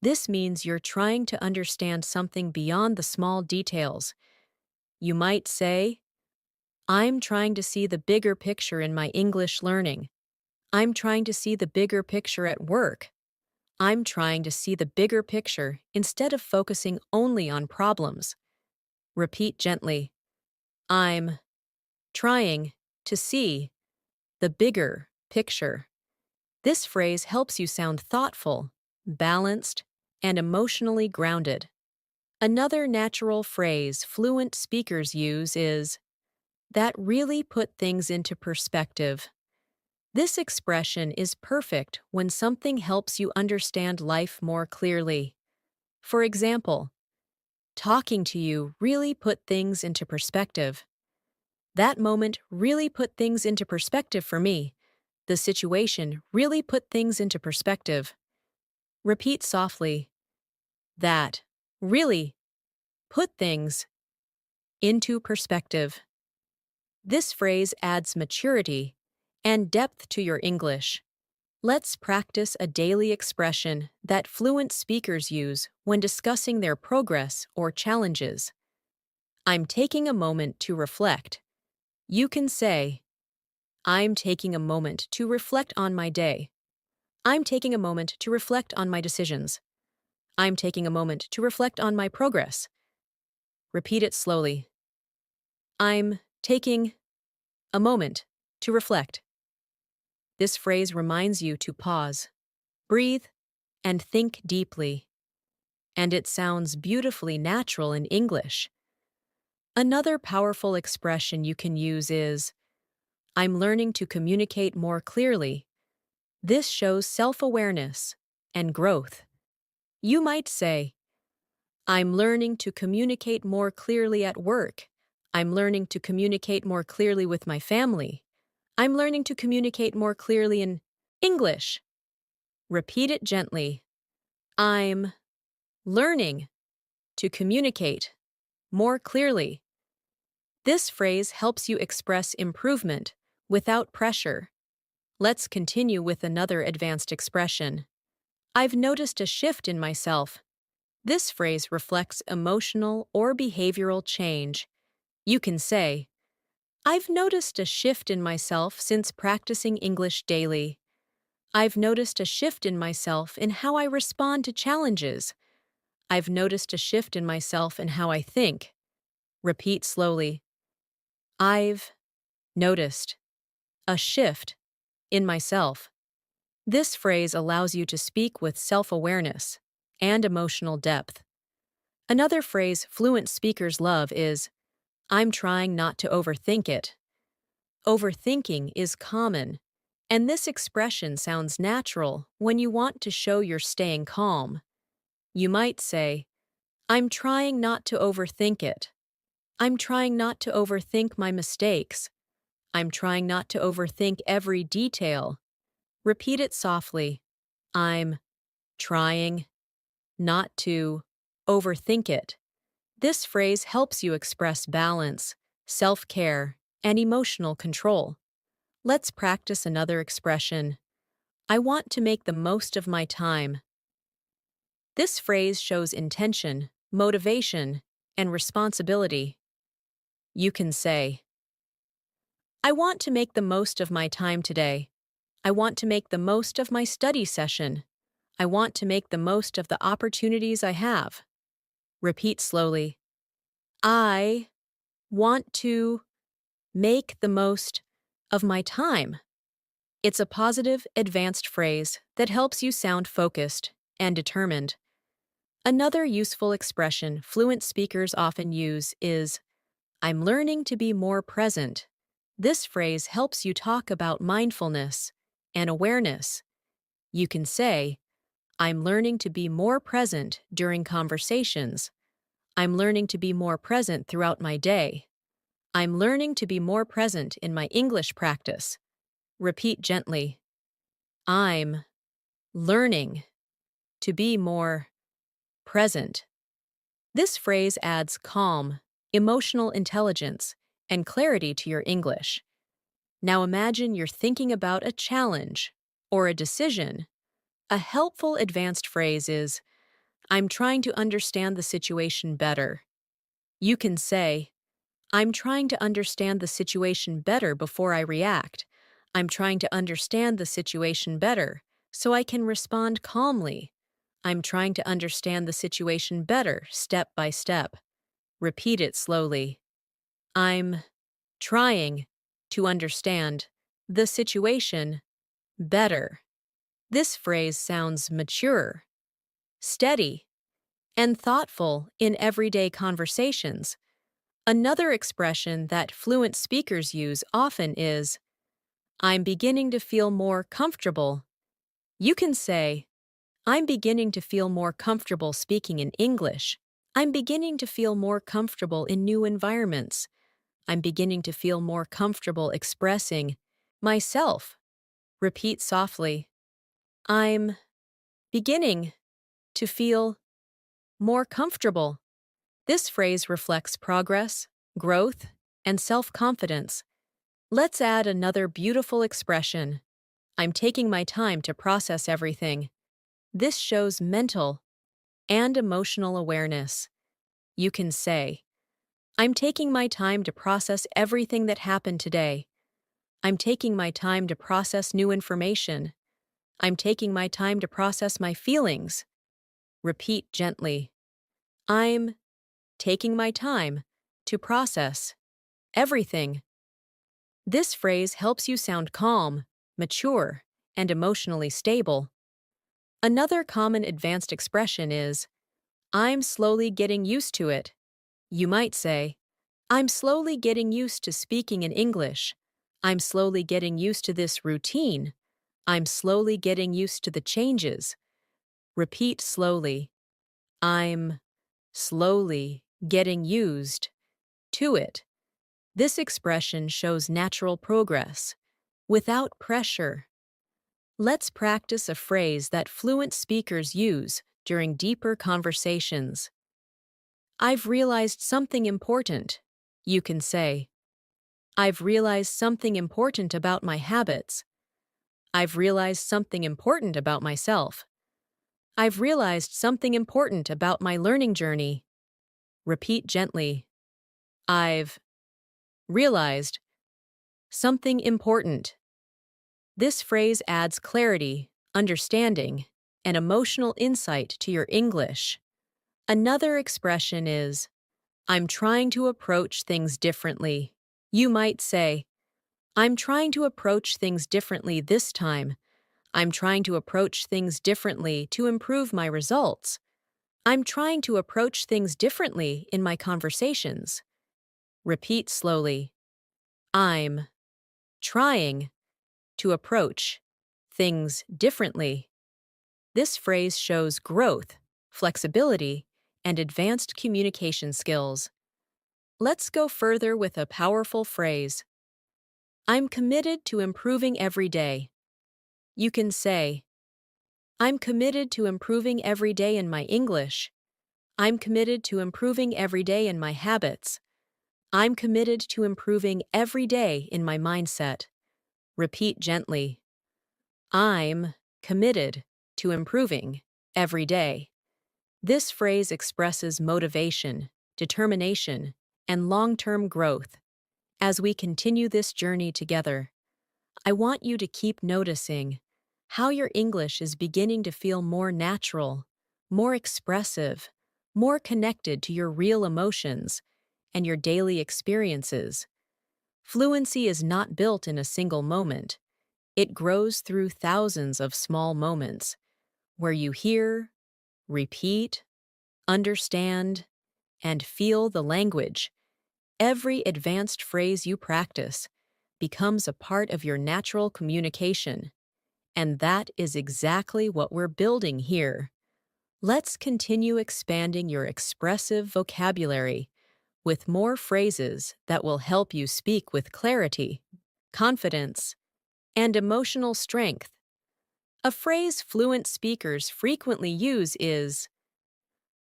This means you're trying to understand something beyond the small details. You might say, "I'm trying to see the bigger picture in my English learning." "I'm trying to see the bigger picture at work." "I'm trying to see the bigger picture instead of focusing only on problems." Repeat gently. I'm trying to see the bigger picture. This phrase helps you sound thoughtful, balanced, and emotionally grounded. Another natural phrase fluent speakers use is, "That really put things into perspective." This expression is perfect when something helps you understand life more clearly. For example, talking to you really put things into perspective. That moment really put things into perspective for me. The situation really put things into perspective. Repeat softly. That really put things into perspective. This phrase adds maturity and depth to your English. Let's practice a daily expression that fluent speakers use when discussing their progress or challenges. I'm taking a moment to reflect. You can say, I'm taking a moment to reflect on my day. I'm taking a moment to reflect on my decisions. I'm taking a moment to reflect on my progress. Repeat it slowly. I'm taking a moment to reflect. This phrase reminds you to pause, breathe, and think deeply. And it sounds beautifully natural in English. Another powerful expression you can use is, I'm learning to communicate more clearly. This shows self-awareness and growth. You might say, I'm learning to communicate more clearly at work. I'm learning to communicate more clearly with my family. I'm learning to communicate more clearly in English. Repeat it gently. I'm learning to communicate more clearly. This phrase helps you express improvement without pressure. Let's continue with another advanced expression. I've noticed a shift in myself. This phrase reflects emotional or behavioral change. You can say, I've noticed a shift in myself since practicing English daily. I've noticed a shift in myself in how I respond to challenges. I've noticed a shift in myself in how I think. Repeat slowly. I've noticed a shift in myself. This phrase allows you to speak with self-awareness and emotional depth. Another phrase fluent speakers love is, I'm trying not to overthink it. Overthinking is common, and this expression sounds natural when you want to show you're staying calm. You might say, I'm trying not to overthink it. I'm trying not to overthink my mistakes. I'm trying not to overthink every detail. Repeat it softly. I'm trying not to overthink it. This phrase helps you express balance, self-care, and emotional control. Let's practice another expression. I want to make the most of my time. This phrase shows intention, motivation, and responsibility. You can say, I want to make the most of my time today. I want to make the most of my study session. I want to make the most of the opportunities I have. Repeat slowly. I want to make the most of my time. It's a positive, advanced phrase that helps you sound focused and determined. Another useful expression fluent speakers often use is, I'm learning to be more present. This phrase helps you talk about mindfulness and awareness. You can say, I'm learning to be more present during conversations. I'm learning to be more present throughout my day. I'm learning to be more present in my English practice. Repeat gently. I'm learning to be more present. This phrase adds calm, emotional intelligence, and clarity to your English. Now imagine you're thinking about a challenge or a decision. A helpful advanced phrase is, I'm trying to understand the situation better. You can say, I'm trying to understand the situation better before I react. I'm trying to understand the situation better so I can respond calmly. I'm trying to understand the situation better step by step. Repeat it slowly. I'm trying to understand the situation better. This phrase sounds mature, steady, and thoughtful in everyday conversations. Another expression that fluent speakers use often is, I'm beginning to feel more comfortable. You can say, I'm beginning to feel more comfortable speaking in English. I'm beginning to feel more comfortable in new environments. I'm beginning to feel more comfortable expressing myself. Repeat softly. I'm beginning to feel more comfortable. This phrase reflects progress, growth, and self-confidence. Let's add another beautiful expression. I'm taking my time to process everything. This shows mental and emotional awareness. You can say, I'm taking my time to process everything that happened today. I'm taking my time to process new information. I'm taking my time to process my feelings. Repeat gently. I'm taking my time to process everything. This phrase helps you sound calm, mature, and emotionally stable. Another common advanced expression is, I'm slowly getting used to it. You might say, I'm slowly getting used to speaking in English. I'm slowly getting used to this routine. I'm slowly getting used to the changes. Repeat slowly. I'm slowly getting used to it. This expression shows natural progress, without pressure. Let's practice a phrase that fluent speakers use during deeper conversations. I've realized something important. You can say, I've realized something important about my habits. I've realized something important about myself. I've realized something important about my learning journey. Repeat gently. I've realized something important. This phrase adds clarity, understanding, and emotional insight to your English. Another expression is, I'm trying to approach things differently. You might say, I'm trying to approach things differently this time. I'm trying to approach things differently to improve my results. I'm trying to approach things differently in my conversations. Repeat slowly. I'm trying to approach things differently. This phrase shows growth, flexibility, and advanced communication skills. Let's go further with a powerful phrase. I'm committed to improving every day. You can say, I'm committed to improving every day in my English. I'm committed to improving every day in my habits. I'm committed to improving every day in my mindset. Repeat gently. I'm committed to improving every day. This phrase expresses motivation, determination, and long-term growth. As we continue this journey together, I want you to keep noticing how your English is beginning to feel more natural, more expressive, more connected to your real emotions and your daily experiences. Fluency is not built in a single moment. It grows through thousands of small moments where you hear, repeat, understand, and feel the language. Every advanced phrase you practice becomes a part of your natural communication. And that is exactly what we're building here. Let's continue expanding your expressive vocabulary with more phrases that will help you speak with clarity, confidence, and emotional strength. A phrase fluent speakers frequently use is,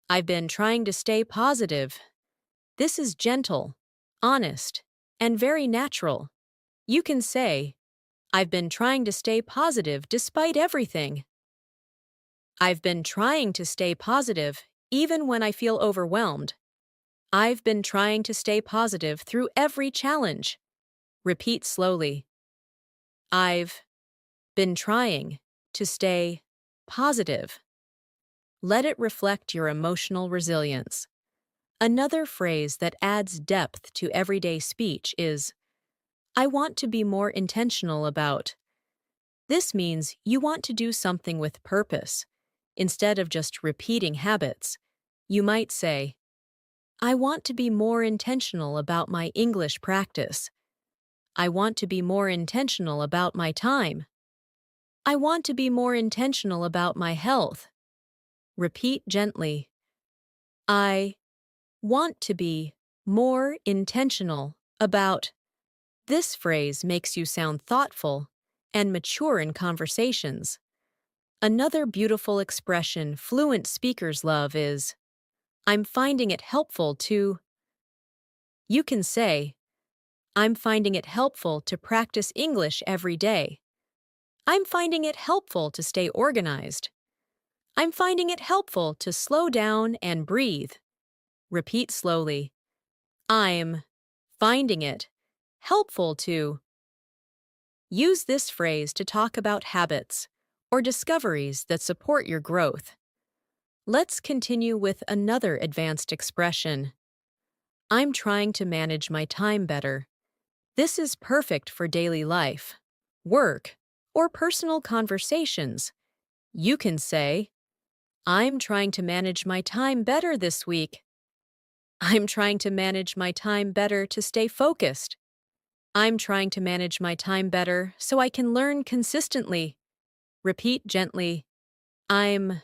I've been trying to stay positive. This is gentle, honest, and very natural. You can say, I've been trying to stay positive despite everything. I've been trying to stay positive even when I feel overwhelmed. I've been trying to stay positive through every challenge. Repeat slowly. I've been trying to stay positive. Let it reflect your emotional resilience. Another phrase that adds depth to everyday speech is, I want to be more intentional about. This means you want to do something with purpose. Instead of just repeating habits, you might say, I want to be more intentional about my English practice. I want to be more intentional about my time. I want to be more intentional about my health. Repeat gently. I want to be more intentional about. This phrase makes you sound thoughtful and mature in conversations. Another beautiful expression fluent speakers love is, I'm finding it helpful to. You can say, I'm finding it helpful to practice English every day. I'm finding it helpful to stay organized. I'm finding it helpful to slow down and breathe. Repeat slowly. I'm finding it helpful to. Use this phrase to talk about habits or discoveries that support your growth. Let's continue with another advanced expression. I'm trying to manage my time better. This is perfect for daily life, work, or personal conversations. You can say, I'm trying to manage my time better this week. I'm trying to manage my time better to stay focused. I'm trying to manage my time better so I can learn consistently. Repeat gently. I'm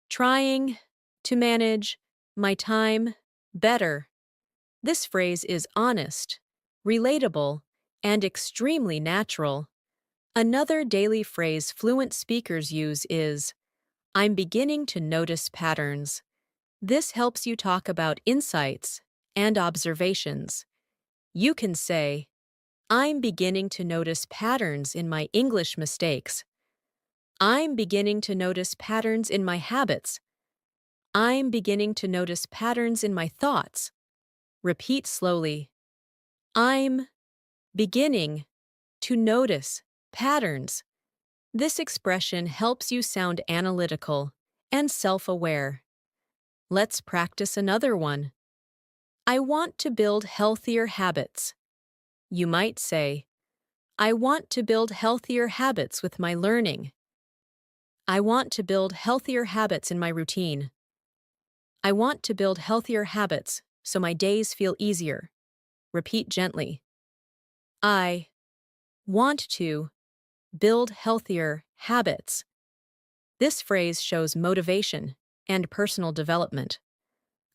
trying to manage my time better. This phrase is honest, relatable, and extremely natural. Another daily phrase fluent speakers use is, I'm beginning to notice patterns. This helps you talk about insights and observations. You can say, I'm beginning to notice patterns in my English mistakes. I'm beginning to notice patterns in my habits. I'm beginning to notice patterns in my thoughts. Repeat slowly. I'm beginning to notice patterns. This expression helps you sound analytical and self-aware. Let's practice another one. I want to build healthier habits. You might say, I want to build healthier habits with my learning. I want to build healthier habits in my routine. I want to build healthier habits so my days feel easier. Repeat gently. I want to build healthier habits. This phrase shows motivation and personal development.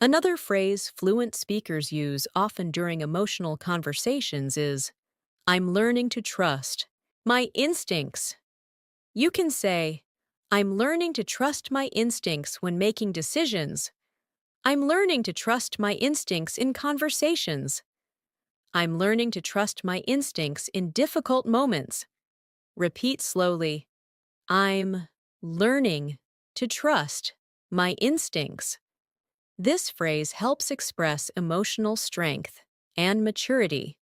Another phrase fluent speakers use often during emotional conversations is, I'm learning to trust my instincts. You can say, I'm learning to trust my instincts when making decisions. I'm learning to trust my instincts in conversations. I'm learning to trust my instincts in difficult moments. Repeat slowly. I'm learning to trust my instincts. This phrase helps express emotional strength and maturity.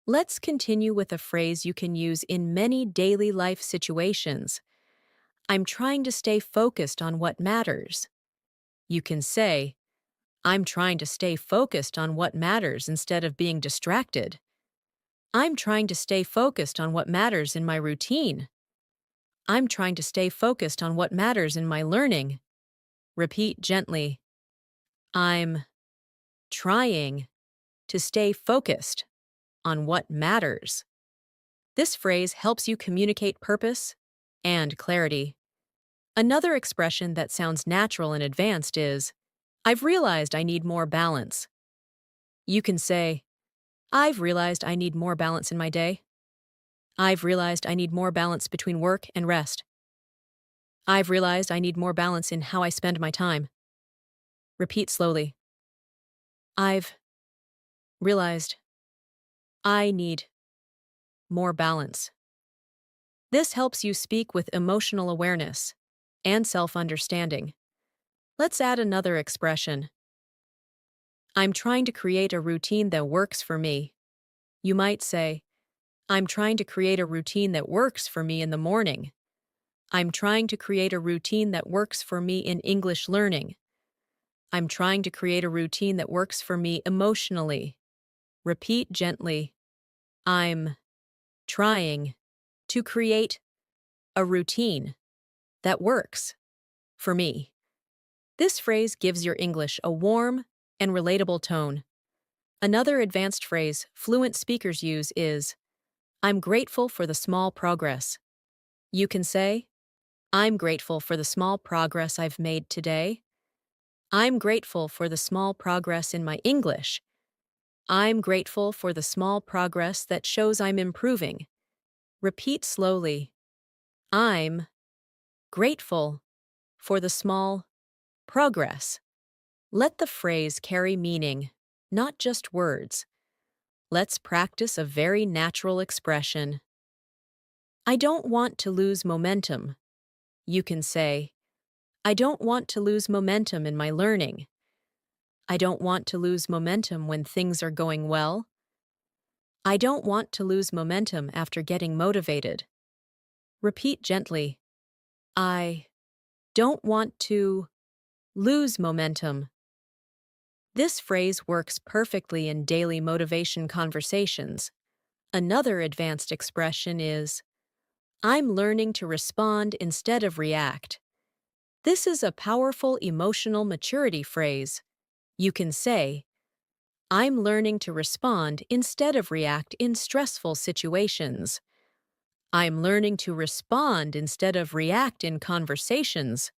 Let's continue with a phrase you can use in many daily life situations. I'm trying to stay focused on what matters. You can say, I'm trying to stay focused on what matters instead of being distracted. I'm trying to stay focused on what matters in my routine. I'm trying to stay focused on what matters in my learning. Repeat gently. I'm trying to stay focused on what matters. This phrase helps you communicate purpose and clarity. Another expression that sounds natural and advanced is, I've realized I need more balance. You can say, I've realized I need more balance in my day. I've realized I need more balance between work and rest. I've realized I need more balance in how I spend my time. Repeat slowly. I've realized I need more balance. This helps you speak with emotional awareness and self-understanding. Let's add another expression. I'm trying to create a routine that works for me. You might say, I'm trying to create a routine that works for me in the morning. I'm trying to create a routine that works for me in English learning. I'm trying to create a routine that works for me emotionally. Repeat gently. I'm trying to create a routine that works for me. This phrase gives your English a warm and relatable tone. Another advanced phrase fluent speakers use is, I'm grateful for the small progress. You can say, I'm grateful for the small progress I've made today. I'm grateful for the small progress in my English. I'm grateful for the small progress that shows I'm improving. Repeat slowly. I'm grateful for the small progress. Let the phrase carry meaning, not just words. Let's practice a very natural expression. I don't want to lose momentum. You can say, I don't want to lose momentum in my learning. I don't want to lose momentum when things are going well. I don't want to lose momentum after getting motivated. Repeat gently. I don't want to lose momentum. This phrase works perfectly in daily motivation conversations. Another advanced expression is, I'm learning to respond instead of react. This is a powerful emotional maturity phrase. You can say, I'm learning to respond instead of react in stressful situations. I'm learning to respond instead of react in conversations.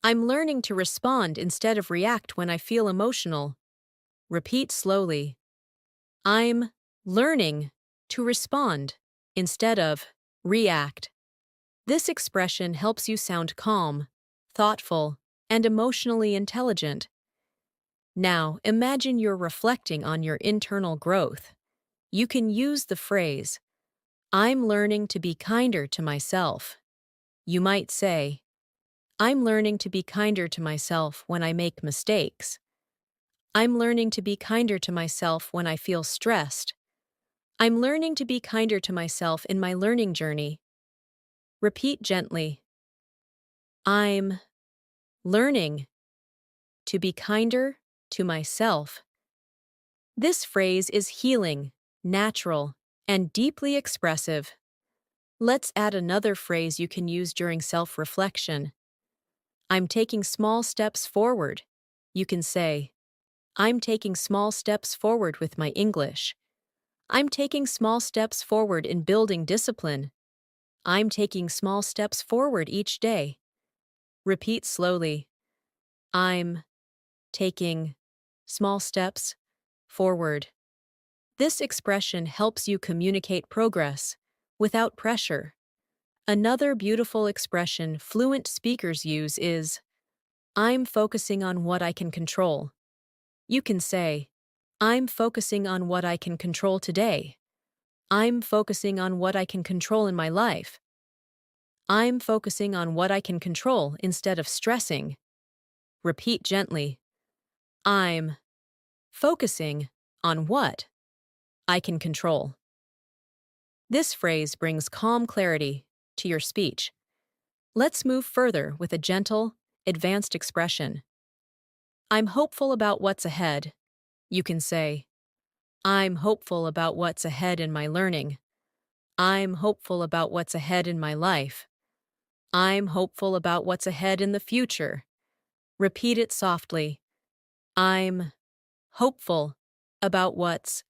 I'm learning to respond instead of react when I feel emotional. Repeat slowly. I'm learning to respond instead of react. This expression helps you sound calm, thoughtful, and emotionally intelligent. Now, imagine you're reflecting on your internal growth. You can use the phrase, I'm learning to be kinder to myself. You might say, I'm learning to be kinder to myself when I make mistakes. I'm learning to be kinder to myself when I feel stressed. I'm learning to be kinder to myself in my learning journey. Repeat gently. I'm learning to be kinder to myself. This phrase is healing, natural, and deeply expressive. Let's add another phrase you can use during self-reflection. I'm taking small steps forward. You can say, I'm taking small steps forward with my English. I'm taking small steps forward in building discipline. I'm taking small steps forward each day. Repeat slowly. I'm taking small steps forward. This expression helps you communicate progress without pressure. Another beautiful expression fluent speakers use is, I'm focusing on what I can control. You can say, I'm focusing on what I can control today. I'm focusing on what I can control in my life. I'm focusing on what I can control instead of stressing. Repeat gently. I'm focusing on what I can control. This phrase brings calm clarity to your speech. Let's move further with a gentle, advanced expression. I'm hopeful about what's ahead. You can say, I'm hopeful about what's ahead in my learning. I'm hopeful about what's ahead in my life. I'm hopeful about what's ahead in the future. Repeat it softly. I'm hopeful about what's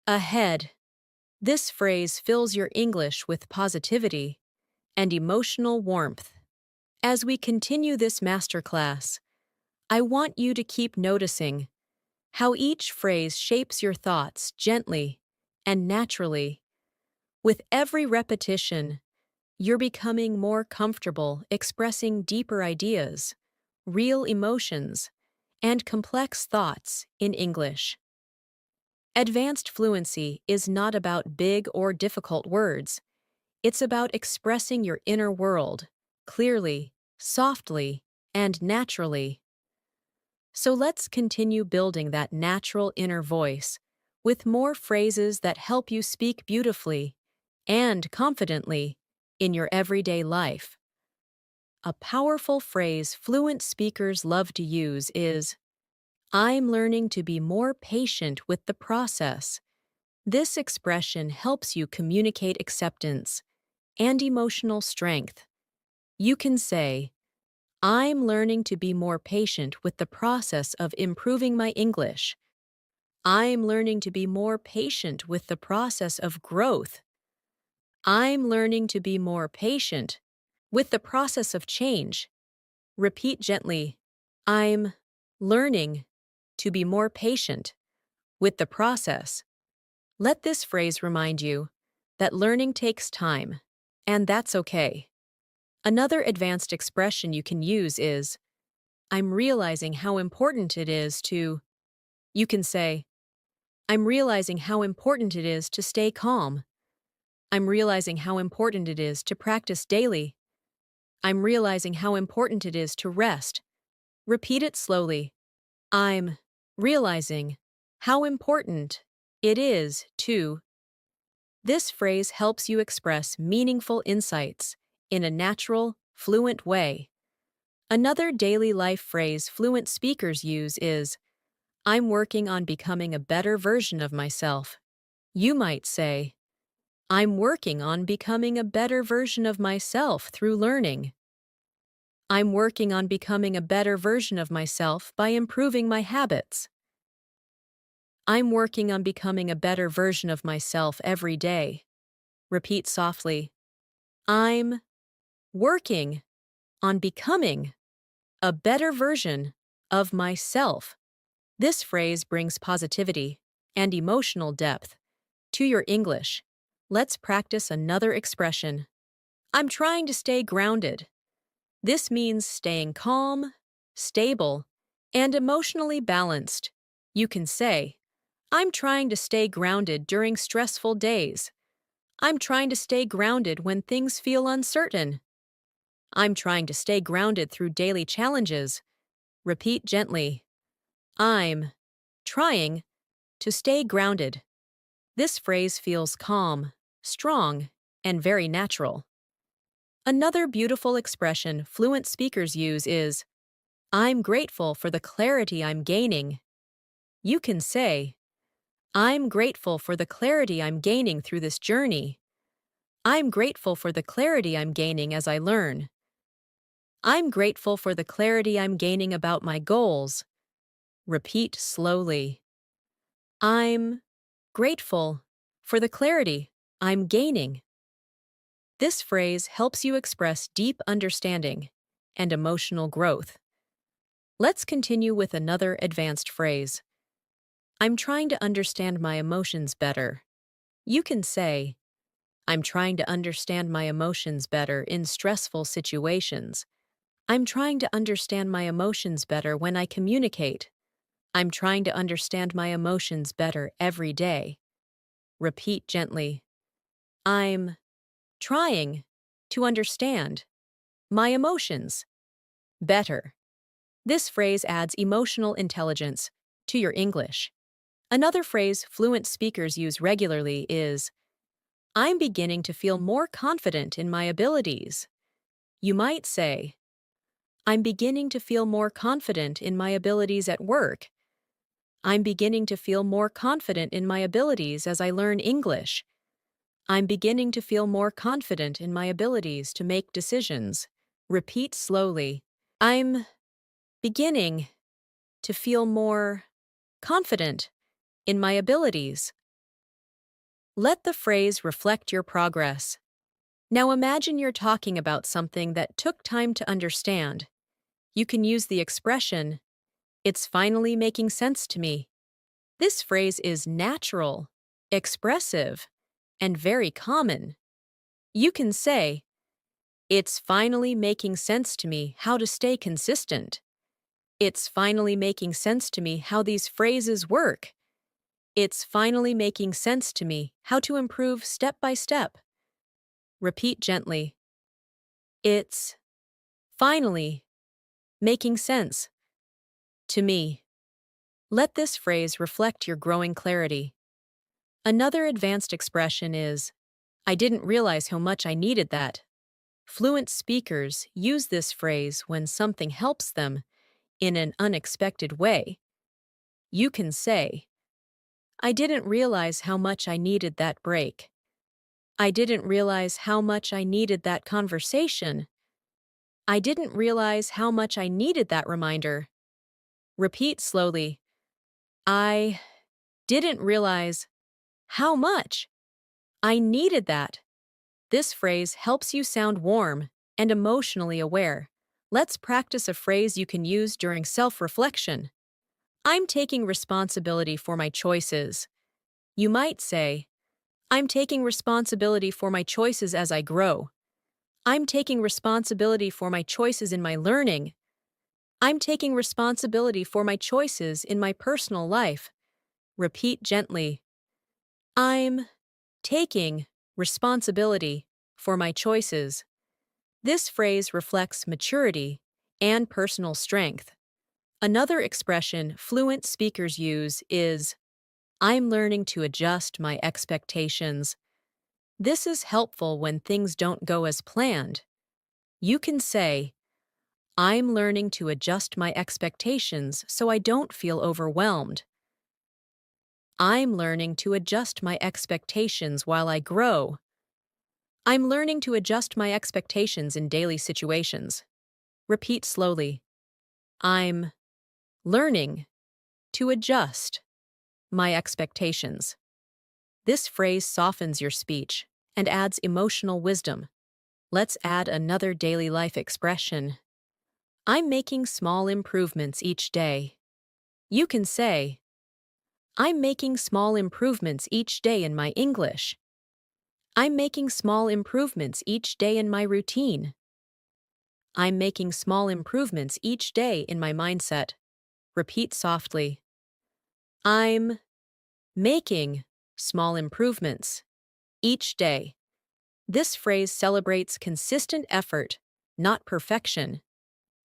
ahead. This phrase fills your English with positivity and emotional warmth. As we continue this masterclass, I want you to keep noticing how each phrase shapes your thoughts gently and naturally. With every repetition, you're becoming more comfortable expressing deeper ideas, real emotions, and complex thoughts in English. Advanced fluency is not about big or difficult words. It's about expressing your inner world clearly, softly, and naturally. So let's continue building that natural inner voice with more phrases that help you speak beautifully and confidently in your everyday life. A powerful phrase fluent speakers love to use is, I'm learning to be more patient with the process. This expression helps you communicate acceptance and emotional strength. You can say, I'm learning to be more patient with the process of improving my English. I'm learning to be more patient with the process of growth. I'm learning to be more patient with the process of change. Repeat gently. I'm learning to be more patient with the process. Let this phrase remind you that learning takes time, and that's okay. Another advanced expression you can use is, I'm realizing how important it is to. You can say, I'm realizing how important it is to stay calm. I'm realizing how important it is to practice daily. I'm realizing how important it is to rest. Repeat it slowly. I'm realizing how important it is to. This phrase helps you express meaningful insights in a natural, fluent way. Another daily life phrase fluent speakers use is, I'm working on becoming a better version of myself. You might say, I'm working on becoming a better version of myself through learning. I'm working on becoming a better version of myself by improving my habits. I'm working on becoming a better version of myself every day. Repeat softly. I'm working on becoming a better version of myself. This phrase brings positivity and emotional depth to your English. Let's practice another expression. I'm trying to stay grounded. This means staying calm, stable, and emotionally balanced. You can say, I'm trying to stay grounded during stressful days. I'm trying to stay grounded when things feel uncertain. I'm trying to stay grounded through daily challenges. Repeat gently. I'm trying to stay grounded. This phrase feels calm, strong, and very natural. Another beautiful expression fluent speakers use is, I'm grateful for the clarity I'm gaining. You can say, I'm grateful for the clarity I'm gaining through this journey. I'm grateful for the clarity I'm gaining as I learn. I'm grateful for the clarity I'm gaining about my goals. Repeat slowly. I'm grateful for the clarity I'm gaining. This phrase helps you express deep understanding and emotional growth. Let's continue with another advanced phrase. I'm trying to understand my emotions better. You can say, I'm trying to understand my emotions better in stressful situations. I'm trying to understand my emotions better when I communicate. I'm trying to understand my emotions better every day. Repeat gently. I'm trying to understand my emotions better. This phrase adds emotional intelligence to your English. Another phrase fluent speakers use regularly is, I'm beginning to feel more confident in my abilities. You might say, I'm beginning to feel more confident in my abilities at work. I'm beginning to feel more confident in my abilities as I learn English. I'm beginning to feel more confident in my abilities to make decisions. Repeat slowly. I'm beginning to feel more confident in my abilities. Let the phrase reflect your progress. Now imagine you're talking about something that took time to understand. You can use the expression, it's finally making sense to me. This phrase is natural, expressive, and very common. You can say, it's finally making sense to me how to stay consistent. It's finally making sense to me how these phrases work. It's finally making sense to me how to improve step by step. Repeat gently. It's finally making sense to me. Let this phrase reflect your growing clarity. Another advanced expression is, I didn't realize how much I needed that. Fluent speakers use this phrase when something helps them in an unexpected way. You can say, I didn't realize how much I needed that break. I didn't realize how much I needed that conversation. I didn't realize how much I needed that reminder. Repeat slowly. I Didn't realize how much I needed that. This phrase helps you sound warm and emotionally aware. Let's practice a phrase you can use during self-reflection. I'm taking responsibility for my choices. You might say, I'm taking responsibility for my choices as I grow. I'm taking responsibility for my choices in my learning. I'm taking responsibility for my choices in my personal life. Repeat gently. I'm taking responsibility for my choices. This phrase reflects maturity and personal strength. Another expression fluent speakers use is, I'm learning to adjust my expectations. This is helpful when things don't go as planned. You can say, I'm learning to adjust my expectations so I don't feel overwhelmed. I'm learning to adjust my expectations while I grow. I'm learning to adjust my expectations in daily situations. Repeat slowly. I'm learning to adjust my expectations. This phrase softens your speech and adds emotional wisdom. Let's add another daily life expression. I'm making small improvements each day. You can say, I'm making small improvements each day in my English. I'm making small improvements each day in my routine. I'm making small improvements each day in my mindset. Repeat softly. I'm making small improvements each day. This phrase celebrates consistent effort, not perfection.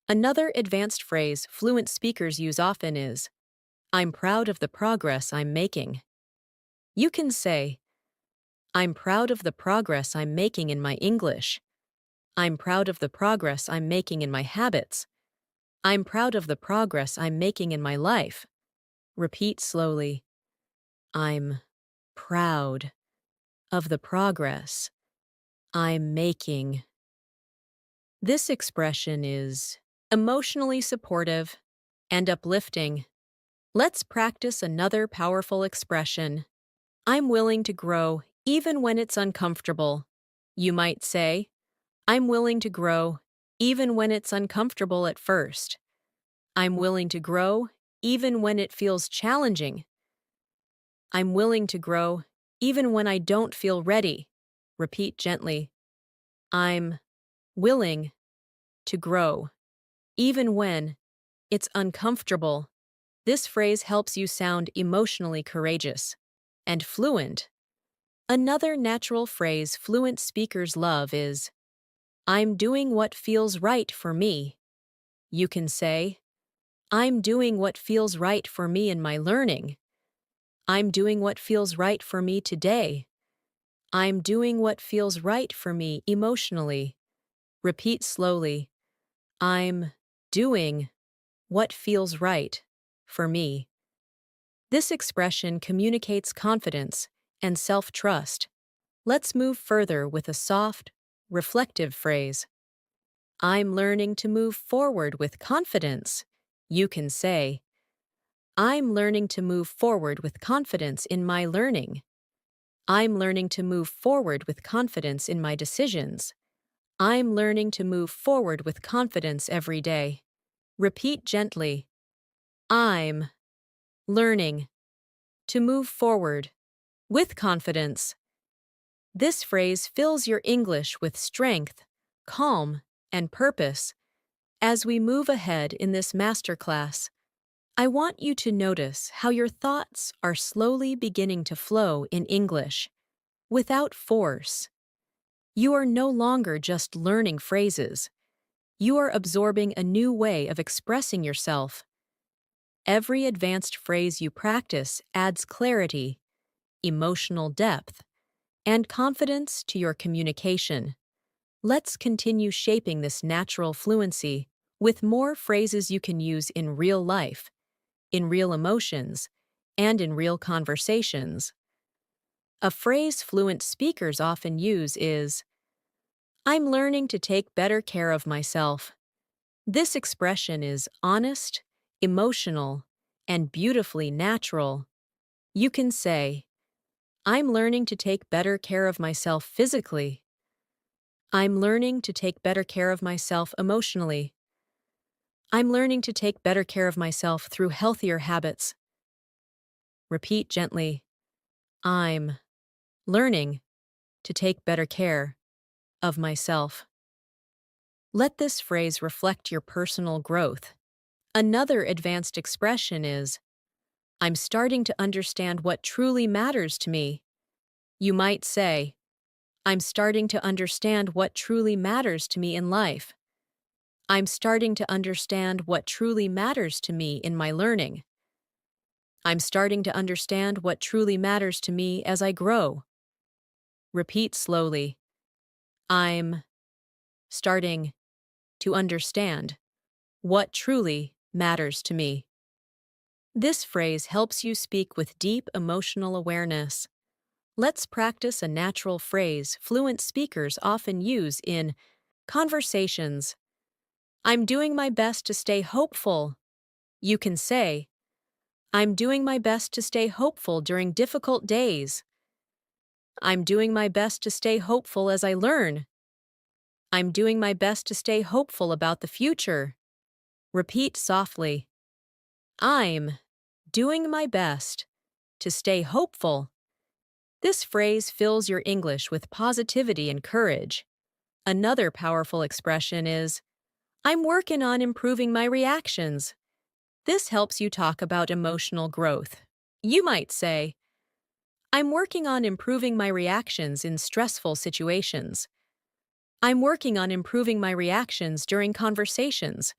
Another advanced phrase fluent speakers use often is, I'm proud of the progress I'm making. You can say, I'm proud of the progress I'm making in my English. I'm proud of the progress I'm making in my habits. I'm proud of the progress I'm making in my life. Repeat slowly. I'm proud of the progress I'm making. This expression is emotionally supportive and uplifting. Let's practice another powerful expression. I'm willing to grow even when it's uncomfortable. You might say, I'm willing to grow even when it's uncomfortable at first. I'm willing to grow even when it feels challenging. I'm willing to grow even when I don't feel ready. Repeat gently. I'm willing to grow even when it's uncomfortable. This phrase helps you sound emotionally courageous and fluent. Another natural phrase fluent speakers love is, I'm doing what feels right for me. You can say, I'm doing what feels right for me in my learning. I'm doing what feels right for me today. I'm doing what feels right for me emotionally. Repeat slowly. I'm doing what feels right for me. This expression communicates confidence and self-trust. Let's move further with a soft, reflective phrase. I'm learning to move forward with confidence. You can say, I'm learning to move forward with confidence in my learning. I'm learning to move forward with confidence in my decisions. I'm learning to move forward with confidence every day. Repeat gently. I'm learning to move forward with confidence. This phrase fills your English with strength, calm, and purpose. As we move ahead in this masterclass, I want you to notice how your thoughts are slowly beginning to flow in English, without force. You are no longer just learning phrases. You are absorbing a new way of expressing yourself. Every advanced phrase you practice adds clarity, emotional depth, and confidence to your communication. Let's continue shaping this natural fluency with more phrases you can use in real life, in real emotions, and in real conversations. A phrase fluent speakers often use is, I'm learning to take better care of myself. This expression is honest, emotional, and beautifully natural. You can say, I'm learning to take better care of myself physically. I'm learning to take better care of myself emotionally. I'm learning to take better care of myself through healthier habits. Repeat gently, I'm learning to take better care of myself. Let this phrase reflect your personal growth. Another advanced expression is, I'm starting to understand what truly matters to me. You might say, I'm starting to understand what truly matters to me in life. I'm starting to understand what truly matters to me in my learning. I'm starting to understand what truly matters to me as I grow. Repeat slowly. I'm starting to understand what truly matters to me. This phrase helps you speak with deep emotional awareness. Let's practice a natural phrase fluent speakers often use in conversations. I'm doing my best to stay hopeful. You can say, I'm doing my best to stay hopeful during difficult days. I'm doing my best to stay hopeful as I learn. I'm doing my best to stay hopeful about the future. Repeat softly. I'm doing my best to stay hopeful. This phrase fills your English with positivity and courage. Another powerful expression is, I'm working on improving my reactions. This helps you talk about emotional growth. You might say, I'm working on improving my reactions in stressful situations. I'm working on improving my reactions during conversations.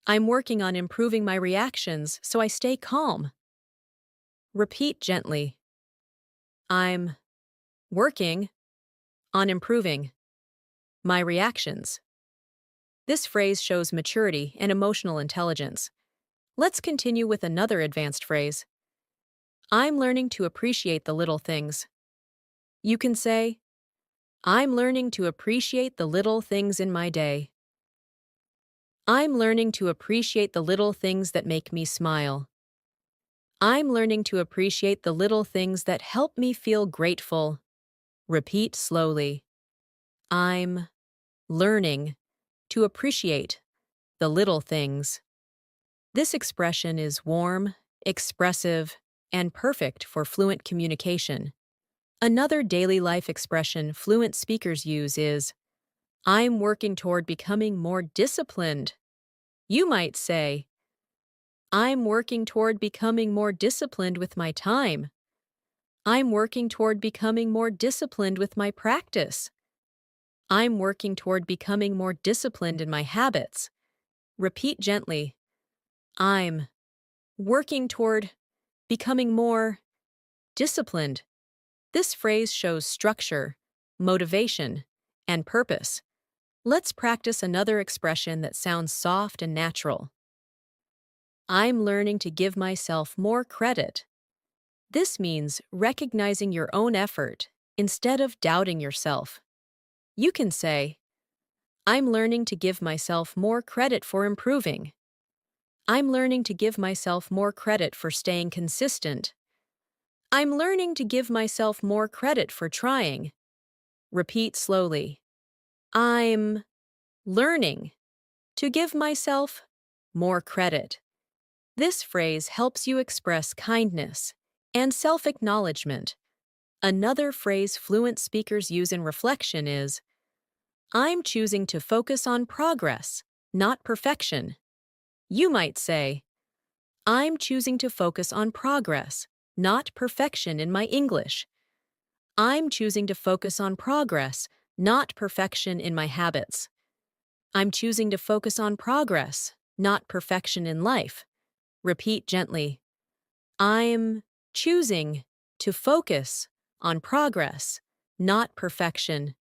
I'm working on improving my reactions so I stay calm. Repeat gently. I'm working on improving my reactions. This phrase shows maturity and emotional intelligence. Let's continue with another advanced phrase. I'm learning to appreciate the little things. You can say, I'm learning to appreciate the little things in my day. I'm learning to appreciate the little things that make me smile. I'm learning to appreciate the little things that help me feel grateful. Repeat slowly. I'm learning to appreciate the little things. This expression is warm, expressive, and perfect for fluent communication. Another daily life expression fluent speakers use is, I'm working toward becoming more disciplined. You might say, I'm working toward becoming more disciplined with my time. I'm working toward becoming more disciplined with my practice. I'm working toward becoming more disciplined in my habits. Repeat gently. I'm working toward becoming more disciplined. This phrase shows structure, motivation, and purpose. Let's practice another expression that sounds soft and natural. I'm learning to give myself more credit. This means recognizing your own effort instead of doubting yourself. You can say, I'm learning to give myself more credit for improving. I'm learning to give myself more credit for staying consistent. I'm learning to give myself more credit for trying. Repeat slowly. I'm learning to give myself more credit. This phrase helps you express kindness and self-acknowledgement. Another phrase fluent speakers use in reflection is, I'm choosing to focus on progress, not perfection. You might say, I'm choosing to focus on progress, not perfection in my English. I'm choosing to focus on progress, not perfection in my habits. I'm choosing to focus on progress, not perfection in life. Repeat gently. I'm choosing to focus on progress, not perfection.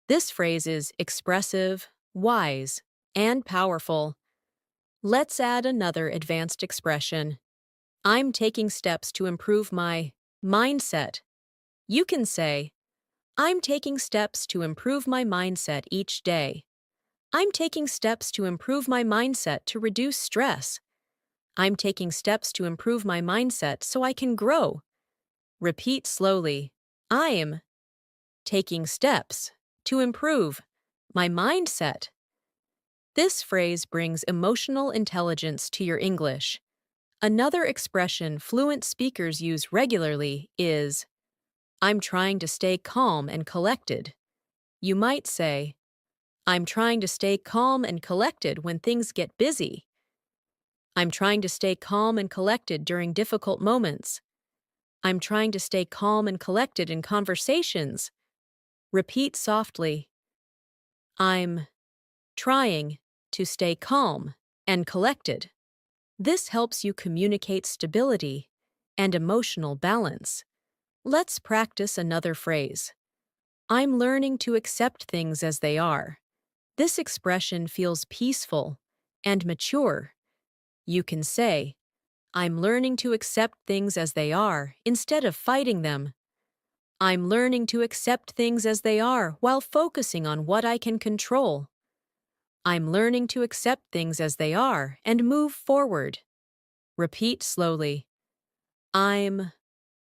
This phrase is expressive, wise, and powerful. Let's add another advanced expression. I'm taking steps to improve my mindset. You can say, I'm taking steps to improve my mindset each day. I'm taking steps to improve my mindset to reduce stress. I'm taking steps to improve my mindset so I can grow. Repeat slowly. I'm taking steps to improve my mindset. This phrase brings emotional intelligence to your English. Another expression fluent speakers use regularly is, I'm trying to stay calm and collected. You might say, I'm trying to stay calm and collected when things get busy. I'm trying to stay calm and collected during difficult moments. I'm trying to stay calm and collected in conversations. Repeat softly. I'm trying to stay calm and collected. This helps you communicate stability and emotional balance. Let's practice another phrase. I'm learning to accept things as they are. This expression feels peaceful and mature. You can say, I'm learning to accept things as they are instead of fighting them. I'm learning to accept things as they are while focusing on what I can control. I'm learning to accept things as they are and move forward. Repeat slowly. I'm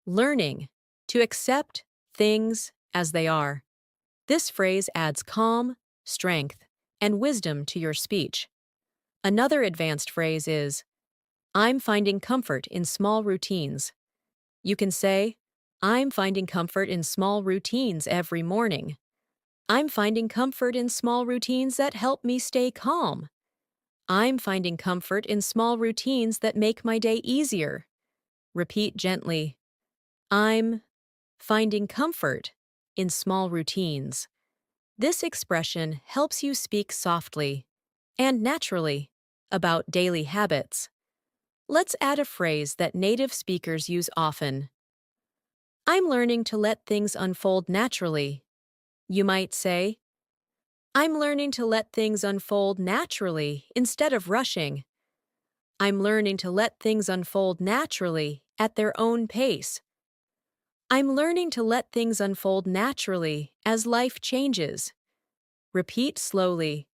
learning to accept things as they are. This phrase adds calm, strength, and wisdom to your speech. Another advanced phrase is, I'm finding comfort in small routines. You can say, I'm finding comfort in small routines every morning. I'm finding comfort in small routines that help me stay calm. I'm finding comfort in small routines that make my day easier. Repeat gently. I'm finding comfort in small routines. This expression helps you speak softly and naturally about daily habits. Let's add a phrase that native speakers use often. I'm learning to let things unfold naturally. You might say, I'm learning to let things unfold naturally instead of rushing. I'm learning to let things unfold naturally at their own pace. I'm learning to let things unfold naturally as life changes. Repeat slowly.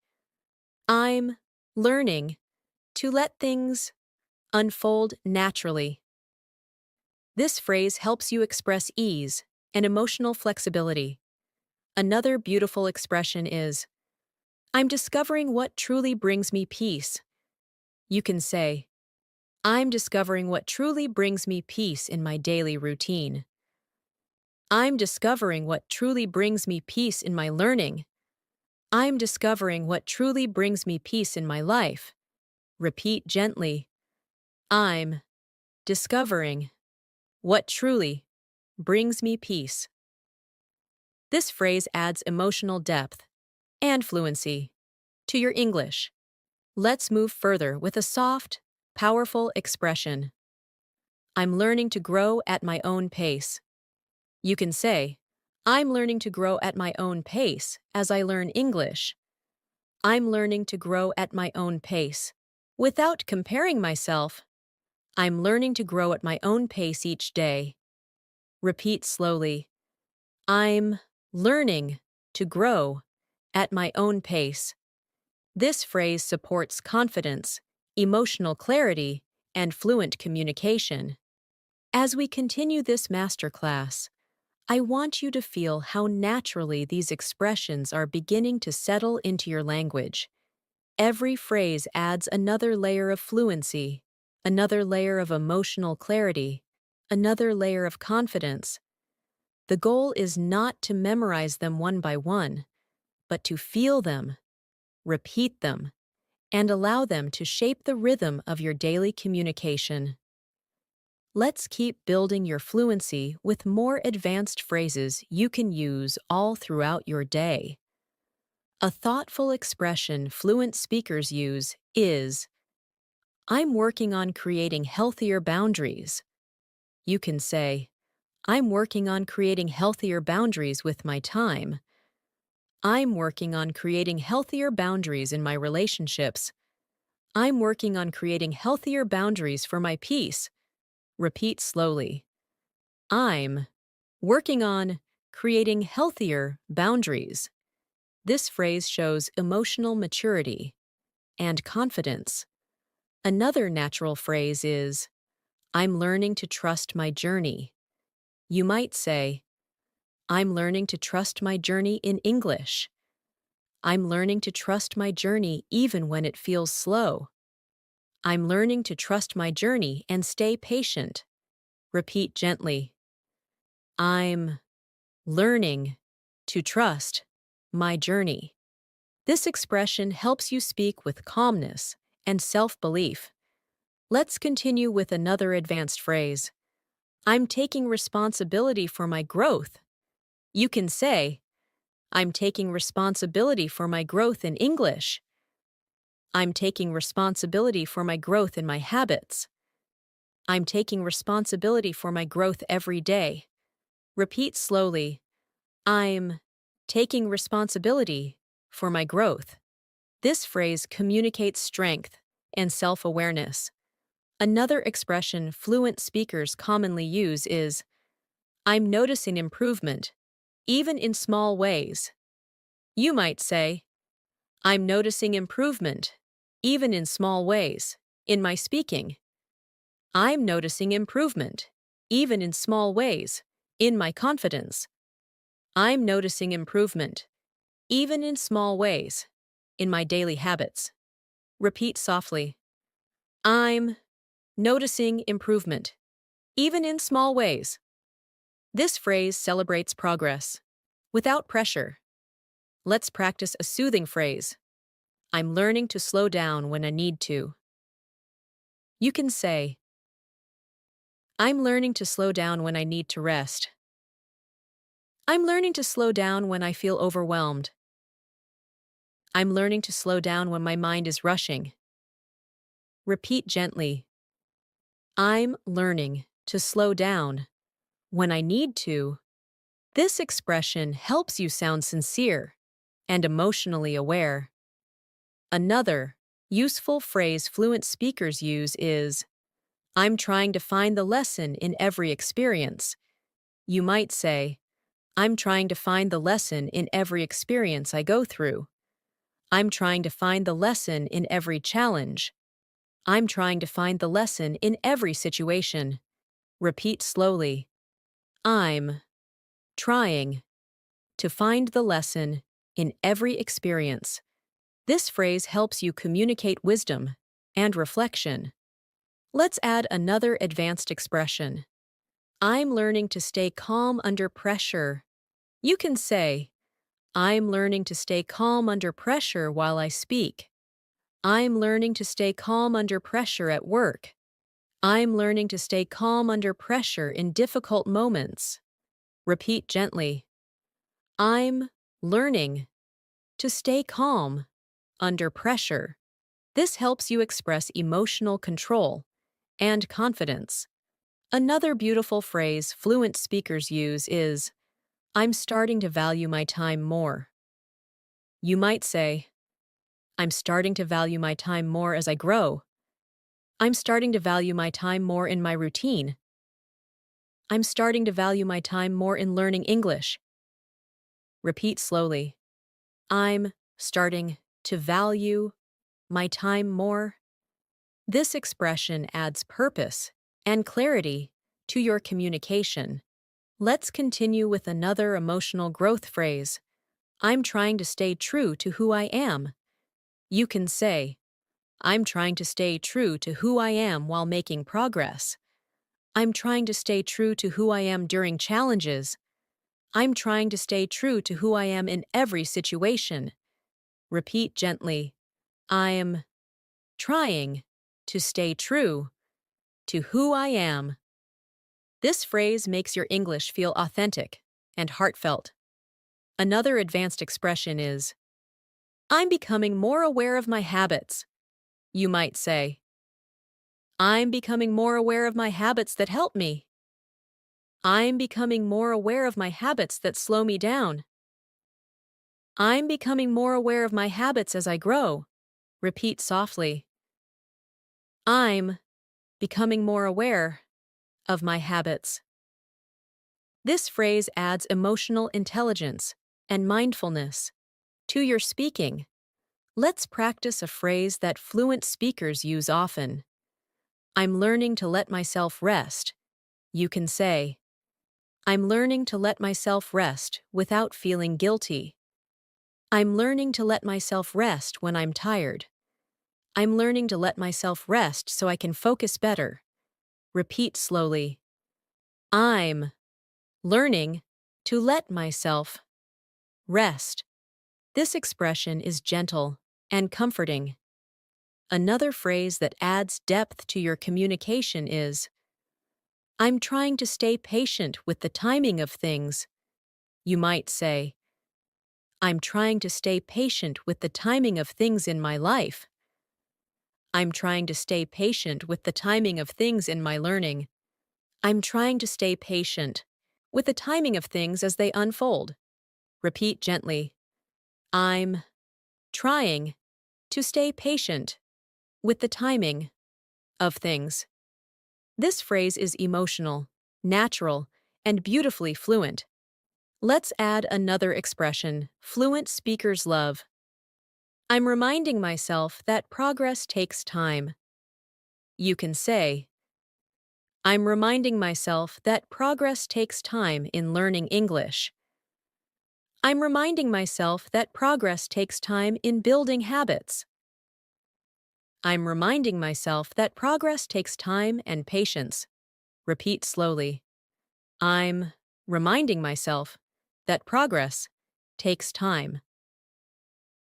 I'm learning to let things unfold naturally. This phrase helps you express ease and emotional flexibility. Another beautiful expression is, I'm discovering what truly brings me peace. You can say, I'm discovering what truly brings me peace in my daily routine. I'm discovering what truly brings me peace in my learning. I'm discovering what truly brings me peace in my life. Repeat gently. I'm discovering what truly brings me peace. This phrase adds emotional depth and fluency to your English. Let's move further with a soft, powerful expression. I'm learning to grow at my own pace. You can say, I'm learning to grow at my own pace as I learn English. I'm learning to grow at my own pace. Without comparing myself, I'm learning to grow at my own pace each day. Repeat slowly. I'm learning to grow at my own pace. This phrase supports confidence, emotional clarity, and fluent communication. As we continue this masterclass, I want you to feel how naturally these expressions are beginning to settle into your language. Every phrase adds another layer of fluency, another layer of emotional clarity, another layer of confidence. The goal is not to memorize them one by one, but to feel them, repeat them, and allow them to shape the rhythm of your daily communication. Let's keep building your fluency with more advanced phrases you can use all throughout your day. A thoughtful expression fluent speakers use is, I'm working on creating healthier boundaries. You can say, I'm working on creating healthier boundaries with my time. I'm working on creating healthier boundaries in my relationships. I'm working on creating healthier boundaries for my peace. Repeat slowly. I'm working on creating healthier boundaries. This phrase shows emotional maturity and confidence. Another natural phrase is, I'm learning to trust my journey. You might say, I'm learning to trust my journey in English. I'm learning to trust my journey even when it feels slow. I'm learning to trust my journey and stay patient. Repeat gently. I'm learning to trust my journey. This expression helps you speak with calmness and self-belief. Let's continue with another advanced phrase. I'm taking responsibility for my growth. You can say, I'm taking responsibility for my growth in English. I'm taking responsibility for my growth in my habits. I'm taking responsibility for my growth every day. Repeat slowly. I'm taking responsibility for my growth. This phrase communicates strength and self-awareness. Another expression fluent speakers commonly use is, I'm noticing improvement, even in small ways. You might say, I'm noticing improvement, even in small ways, in my speaking. I'm noticing improvement, even in small ways, in my confidence. I'm noticing improvement, even in small ways, in my daily habits. Repeat softly. I'm noticing improvement, even in small ways. This phrase celebrates progress, without pressure. Let's practice a soothing phrase. I'm learning to slow down when I need to. You can say, I'm learning to slow down when I need to rest. I'm learning to slow down when I feel overwhelmed. I'm learning to slow down when my mind is rushing. Repeat gently. I'm learning to slow down when I need to. This expression helps you sound sincere and emotionally aware. Another useful phrase fluent speakers use is, I'm trying to find the lesson in every experience. You might say, I'm trying to find the lesson in every experience I go through. I'm trying to find the lesson in every challenge. I'm trying to find the lesson in every situation. Repeat slowly. I'm trying to find the lesson in every experience. This phrase helps you communicate wisdom and reflection. Let's add another advanced expression. I'm learning to stay calm under pressure. You can say, I'm learning to stay calm under pressure while I speak. I'm learning to stay calm under pressure at work. I'm learning to stay calm under pressure in difficult moments. Repeat gently. I'm learning to stay calm under pressure. This helps you express emotional control and confidence. Another beautiful phrase fluent speakers use is, I'm starting to value my time more. You might say, I'm starting to value my time more as I grow. I'm starting to value my time more in my routine. I'm starting to value my time more in learning English. Repeat slowly. I'm starting to value my time more. This expression adds purpose and clarity to your communication. Let's continue with another emotional growth phrase. I'm trying to stay true to who I am. You can say, I'm trying to stay true to who I am while making progress. I'm trying to stay true to who I am during challenges. I'm trying to stay true to who I am in every situation. Repeat gently. I'm trying to stay true to who I am. This phrase makes your English feel authentic and heartfelt. Another advanced expression is, I'm becoming more aware of my habits. You might say, I'm becoming more aware of my habits that help me. I'm becoming more aware of my habits that slow me down. I'm becoming more aware of my habits as I grow. Repeat softly. I'm becoming more aware of my habits. This phrase adds emotional intelligence and mindfulness to your speaking. Let's practice a phrase that fluent speakers use often. I'm learning to let myself rest. You can say, I'm learning to let myself rest without feeling guilty. I'm learning to let myself rest when I'm tired. I'm learning to let myself rest so I can focus better. Repeat slowly. I'm learning to let myself rest. This expression is gentle and comforting. Another phrase that adds depth to your communication is, I'm trying to stay patient with the timing of things. You might say, I'm trying to stay patient with the timing of things in my life. I'm trying to stay patient with the timing of things in my learning. I'm trying to stay patient with the timing of things as they unfold. Repeat gently. I'm trying to stay patient with the timing of things. This phrase is emotional, natural, and beautifully fluent. Let's add another expression fluent speakers love. I'm reminding myself that progress takes time. You can say, I'm reminding myself that progress takes time in learning English. I'm reminding myself that progress takes time in building habits. I'm reminding myself that progress takes time and patience. Repeat slowly. I'm reminding myself that progress takes time.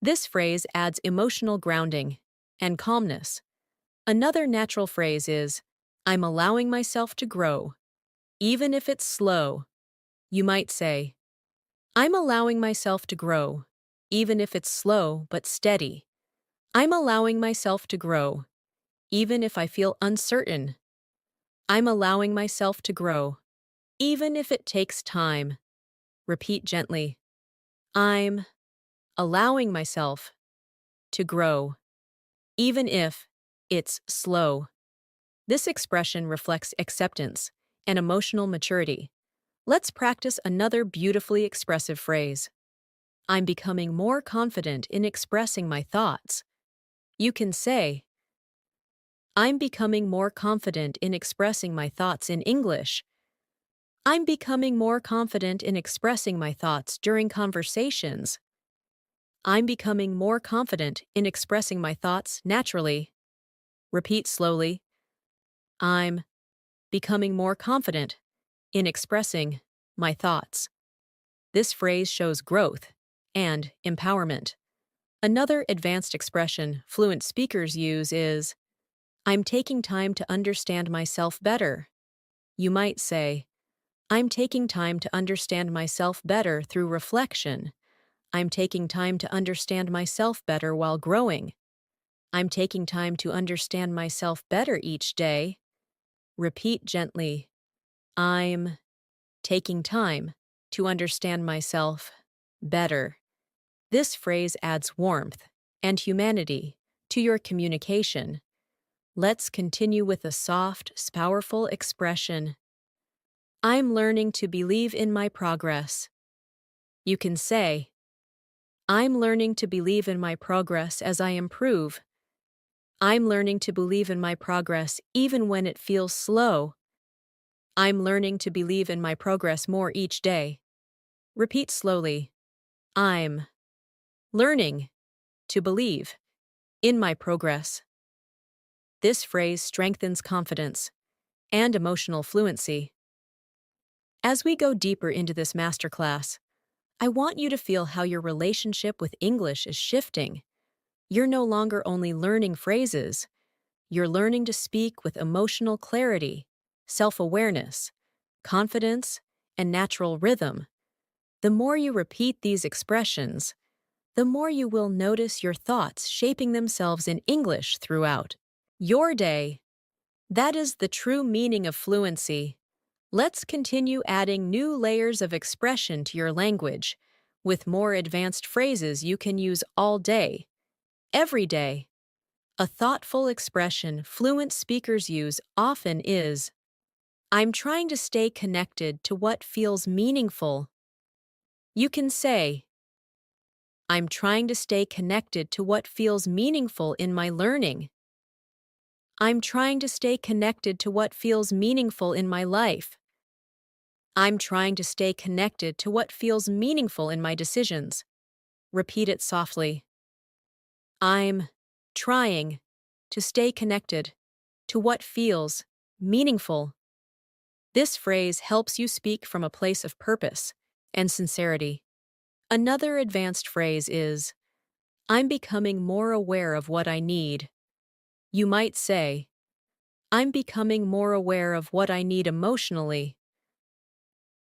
This phrase adds emotional grounding and calmness. Another natural phrase is, I'm allowing myself to grow, even if it's slow. You might say, I'm allowing myself to grow, even if it's slow but steady. I'm allowing myself to grow, even if I feel uncertain. I'm allowing myself to grow, even if it takes time. Repeat gently. I'm allowing myself to grow, even if it's slow. This expression reflects acceptance and emotional maturity. Let's practice another beautifully expressive phrase. I'm becoming more confident in expressing my thoughts. You can say, I'm becoming more confident in expressing my thoughts in English. I'm becoming more confident in expressing my thoughts during conversations. I'm becoming more confident in expressing my thoughts naturally. Repeat slowly. I'm becoming more confident in expressing my thoughts. This phrase shows growth and empowerment. Another advanced expression fluent speakers use is, I'm taking time to understand myself better. You might say, I'm taking time to understand myself better through reflection. I'm taking time to understand myself better while growing. I'm taking time to understand myself better each day. Repeat gently. I'm taking time to understand myself better. This phrase adds warmth and humanity to your communication. Let's continue with a soft, powerful expression. I'm learning to believe in my progress. You can say, I'm learning to believe in my progress as I improve. I'm learning to believe in my progress even when it feels slow. I'm learning to believe in my progress more each day. Repeat slowly. I'm learning to believe in my progress. This phrase strengthens confidence and emotional fluency. As we go deeper into this masterclass, I want you to feel how your relationship with English is shifting. You're no longer only learning phrases, you're learning to speak with emotional clarity, self-awareness, confidence, and natural rhythm. The more you repeat these expressions, the more you will notice your thoughts shaping themselves in English throughout your day. That is the true meaning of fluency. Let's continue adding new layers of expression to your language, with more advanced phrases you can use all day, every day. A thoughtful expression fluent speakers use often is, I'm trying to stay connected to what feels meaningful. You can say, I'm trying to stay connected to what feels meaningful in my learning. I'm trying to stay connected to what feels meaningful in my life. I'm trying to stay connected to what feels meaningful in my decisions. Repeat it softly. I'm trying to stay connected to what feels meaningful. This phrase helps you speak from a place of purpose and sincerity. Another advanced phrase is, I'm becoming more aware of what I need. You might say, I'm becoming more aware of what I need emotionally.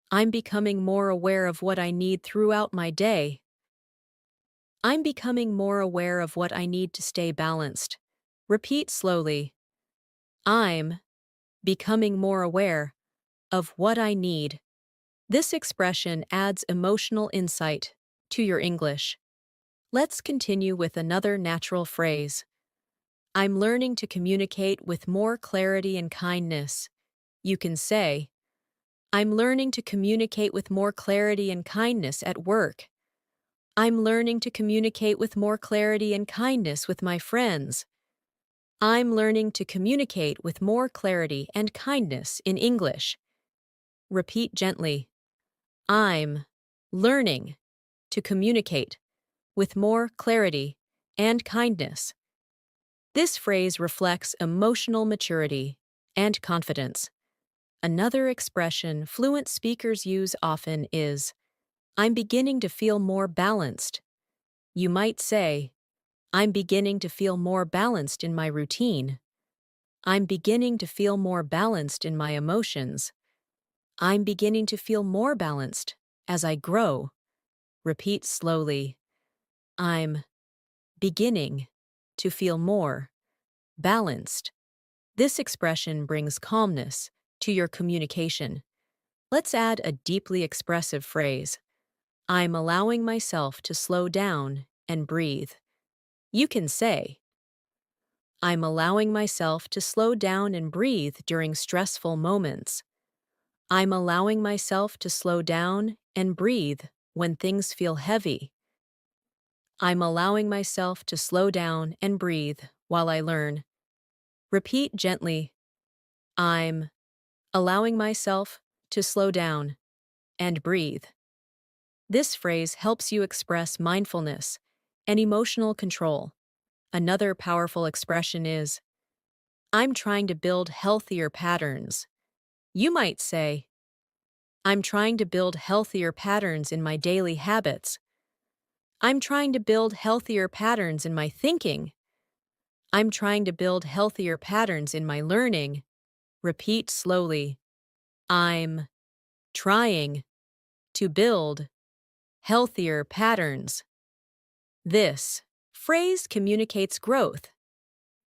I'm becoming more aware of what I need throughout my day. I'm becoming more aware of what I need to stay balanced. Repeat slowly. I'm becoming more aware of what I need. This expression adds emotional insight to your English. Let's continue with another natural phrase. I'm learning to communicate with more clarity and kindness. You can say, I'm learning to communicate with more clarity and kindness at work. I'm learning to communicate with more clarity and kindness with my friends. I'm learning to communicate with more clarity and kindness in English. Repeat gently. I'm learning to communicate with more clarity and kindness. This phrase reflects emotional maturity and confidence. Another expression fluent speakers use often is, I'm beginning to feel more balanced. You might say, I'm beginning to feel more balanced in my routine. I'm beginning to feel more balanced in my emotions. I'm beginning to feel more balanced as I grow. Repeat slowly. I'm beginning to feel more balanced. This expression brings calmness to your communication. Let's add a deeply expressive phrase. I'm allowing myself to slow down and breathe. You can say, I'm allowing myself to slow down and breathe during stressful moments. I'm allowing myself to slow down and breathe when things feel heavy. I'm allowing myself to slow down and breathe while I learn. Repeat gently. I'm allowing myself to slow down and breathe. This phrase helps you express mindfulness and emotional control. Another powerful expression is, I'm trying to build healthier patterns. You might say, I'm trying to build healthier patterns in my daily habits. I'm trying to build healthier patterns in my thinking. I'm trying to build healthier patterns in my learning. Repeat slowly. I'm trying to build healthier patterns. This phrase communicates growth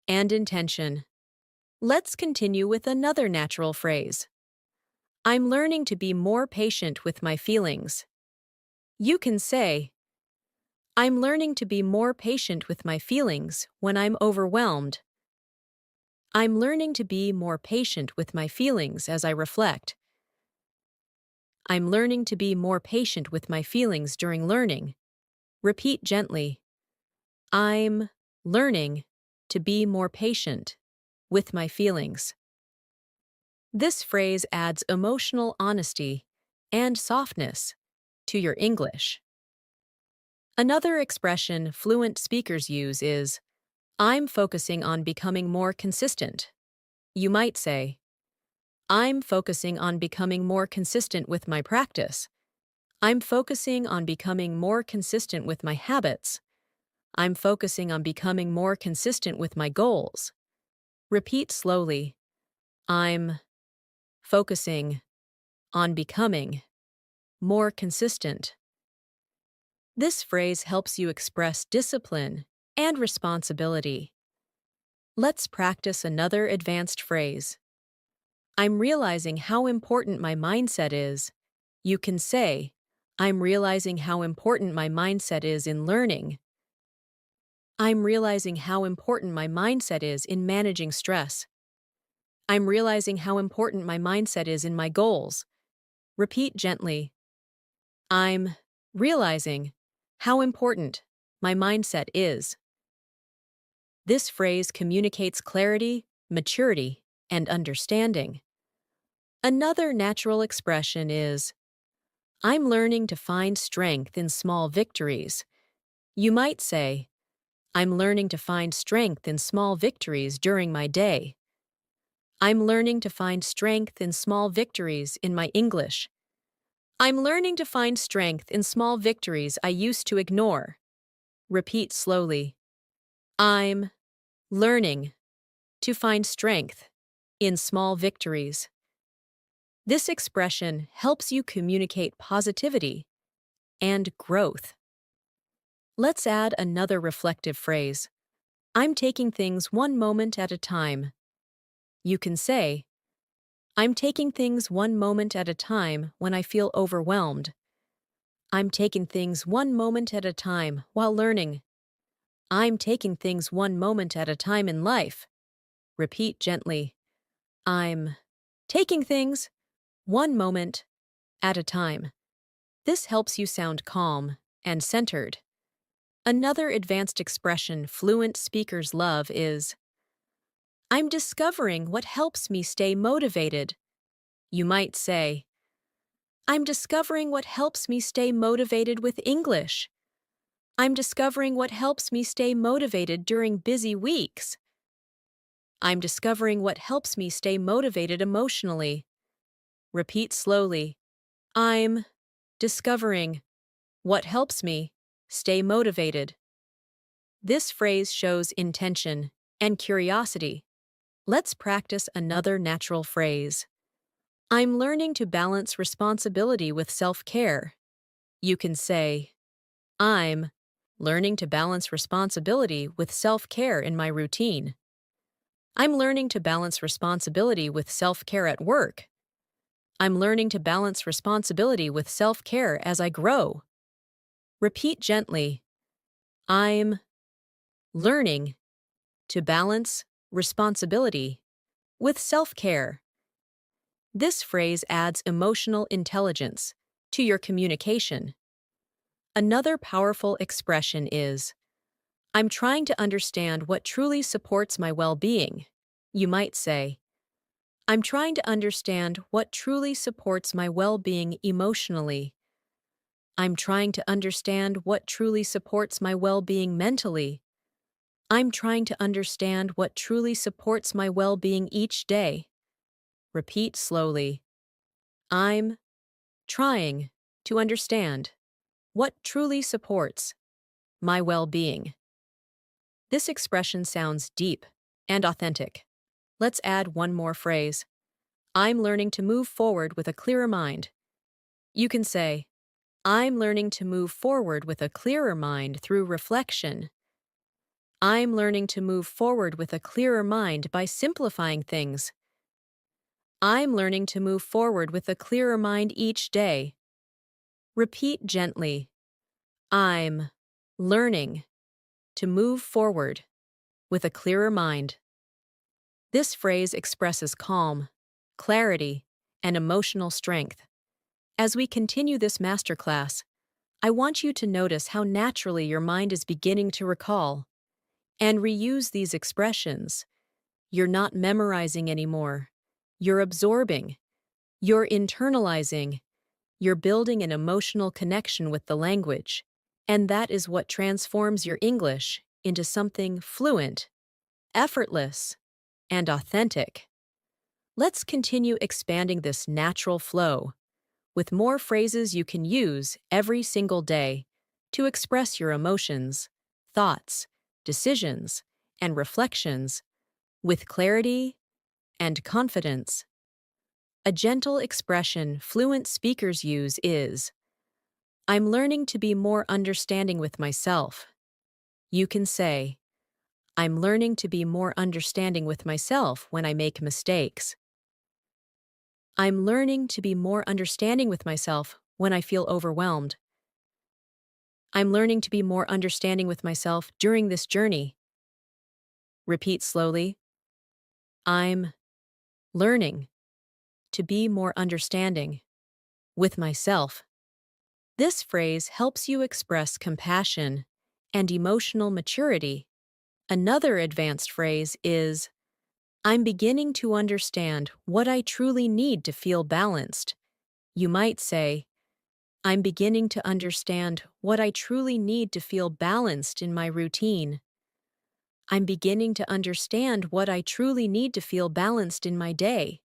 and intention. Let's continue with another natural phrase. I'm learning to be more patient with my feelings. You can say, I'm learning to be more patient with my feelings when I'm overwhelmed. I'm learning to be more patient with my feelings as I reflect. I'm learning to be more patient with my feelings during learning. Repeat gently. I'm learning to be more patient with my feelings. This phrase adds emotional honesty and softness to your English. Another expression fluent speakers use is, I'm focusing on becoming more consistent. You might say, I'm focusing on becoming more consistent with my practice. I'm focusing on becoming more consistent with my habits. I'm focusing on becoming more consistent with my goals. Repeat slowly. I'm focusing on becoming more consistent. This phrase helps you express discipline and responsibility. Let's practice another advanced phrase. I'm realizing how important my mindset is. You can say, I'm realizing how important my mindset is in learning. I'm realizing how important my mindset is in managing stress. I'm realizing how important my mindset is in my goals. Repeat gently. I'm realizing how important my mindset is. This phrase communicates clarity, maturity, and understanding. Another natural expression is, I'm learning to find strength in small victories. You might say, I'm learning to find strength in small victories during my day. I'm learning to find strength in small victories in my English. I'm learning to find strength in small victories I used to ignore. Repeat slowly. I'm learning to find strength in small victories. This expression helps you communicate positivity and growth. Let's add another reflective phrase. I'm taking things one moment at a time. You can say, I'm taking things one moment at a time when I feel overwhelmed. I'm taking things one moment at a time while learning. I'm taking things one moment at a time in life. Repeat gently. I'm taking things one moment at a time. This helps you sound calm and centered. Another advanced expression fluent speakers love is, I'm discovering what helps me stay motivated. You might say, I'm discovering what helps me stay motivated with English. I'm discovering what helps me stay motivated during busy weeks. I'm discovering what helps me stay motivated emotionally. Repeat slowly. I'm discovering what helps me stay motivated. This phrase shows intention and curiosity. Let's practice another natural phrase. I'm learning to balance responsibility with self-care. You can say, I'm learning to balance responsibility with self-care in my routine. I'm learning to balance responsibility with self-care at work. I'm learning to balance responsibility with self-care as I grow. Repeat gently. I'm learning to balance responsibility with self-care. This phrase adds emotional intelligence to your communication. Another powerful expression is, I'm trying to understand what truly supports my well-being. You might say, I'm trying to understand what truly supports my well-being emotionally. I'm trying to understand what truly supports my well-being mentally. I'm trying to understand what truly supports my well-being each day. Repeat slowly. I'm trying to understand what truly supports my well-being. This expression sounds deep and authentic. Let's add one more phrase. I'm learning to move forward with a clearer mind. You can say, I'm learning to move forward with a clearer mind through reflection. I'm learning to move forward with a clearer mind by simplifying things. I'm learning to move forward with a clearer mind each day. Repeat gently. I'm learning to move forward with a clearer mind. This phrase expresses calm, clarity, and emotional strength. As we continue this masterclass, I want you to notice how naturally your mind is beginning to recall and reuse these expressions. You're not memorizing anymore. You're absorbing. You're internalizing. You're building an emotional connection with the language. And that is what transforms your English into something fluent, effortless, and authentic. Let's continue expanding this natural flow with more phrases you can use every single day to express your emotions, thoughts, decisions, and reflections with clarity and confidence. A gentle expression fluent speakers use is, I'm learning to be more understanding with myself. You can say, I'm learning to be more understanding with myself when I make mistakes. I'm learning to be more understanding with myself when I feel overwhelmed. I'm learning to be more understanding with myself during this journey. Repeat slowly. I'm learning to be more understanding with myself. This phrase helps you express compassion and emotional maturity. Another advanced phrase is, I'm beginning to understand what I truly need to feel balanced. You might say, I'm beginning to understand what I truly need to feel balanced in my routine. I'm beginning to understand what I truly need to feel balanced in my day.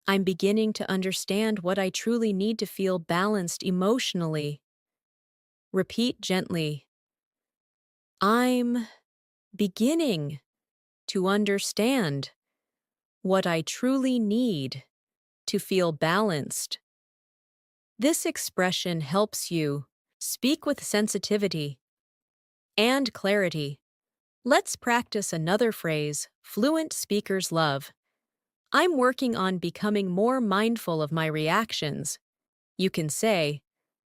I'm beginning to understand what I truly need to feel balanced emotionally. Repeat gently. I'm beginning to understand what I truly need to feel balanced. This expression helps you speak with sensitivity and clarity. Let's practice another phrase fluent speakers love. I'm working on becoming more mindful of my reactions. You can say,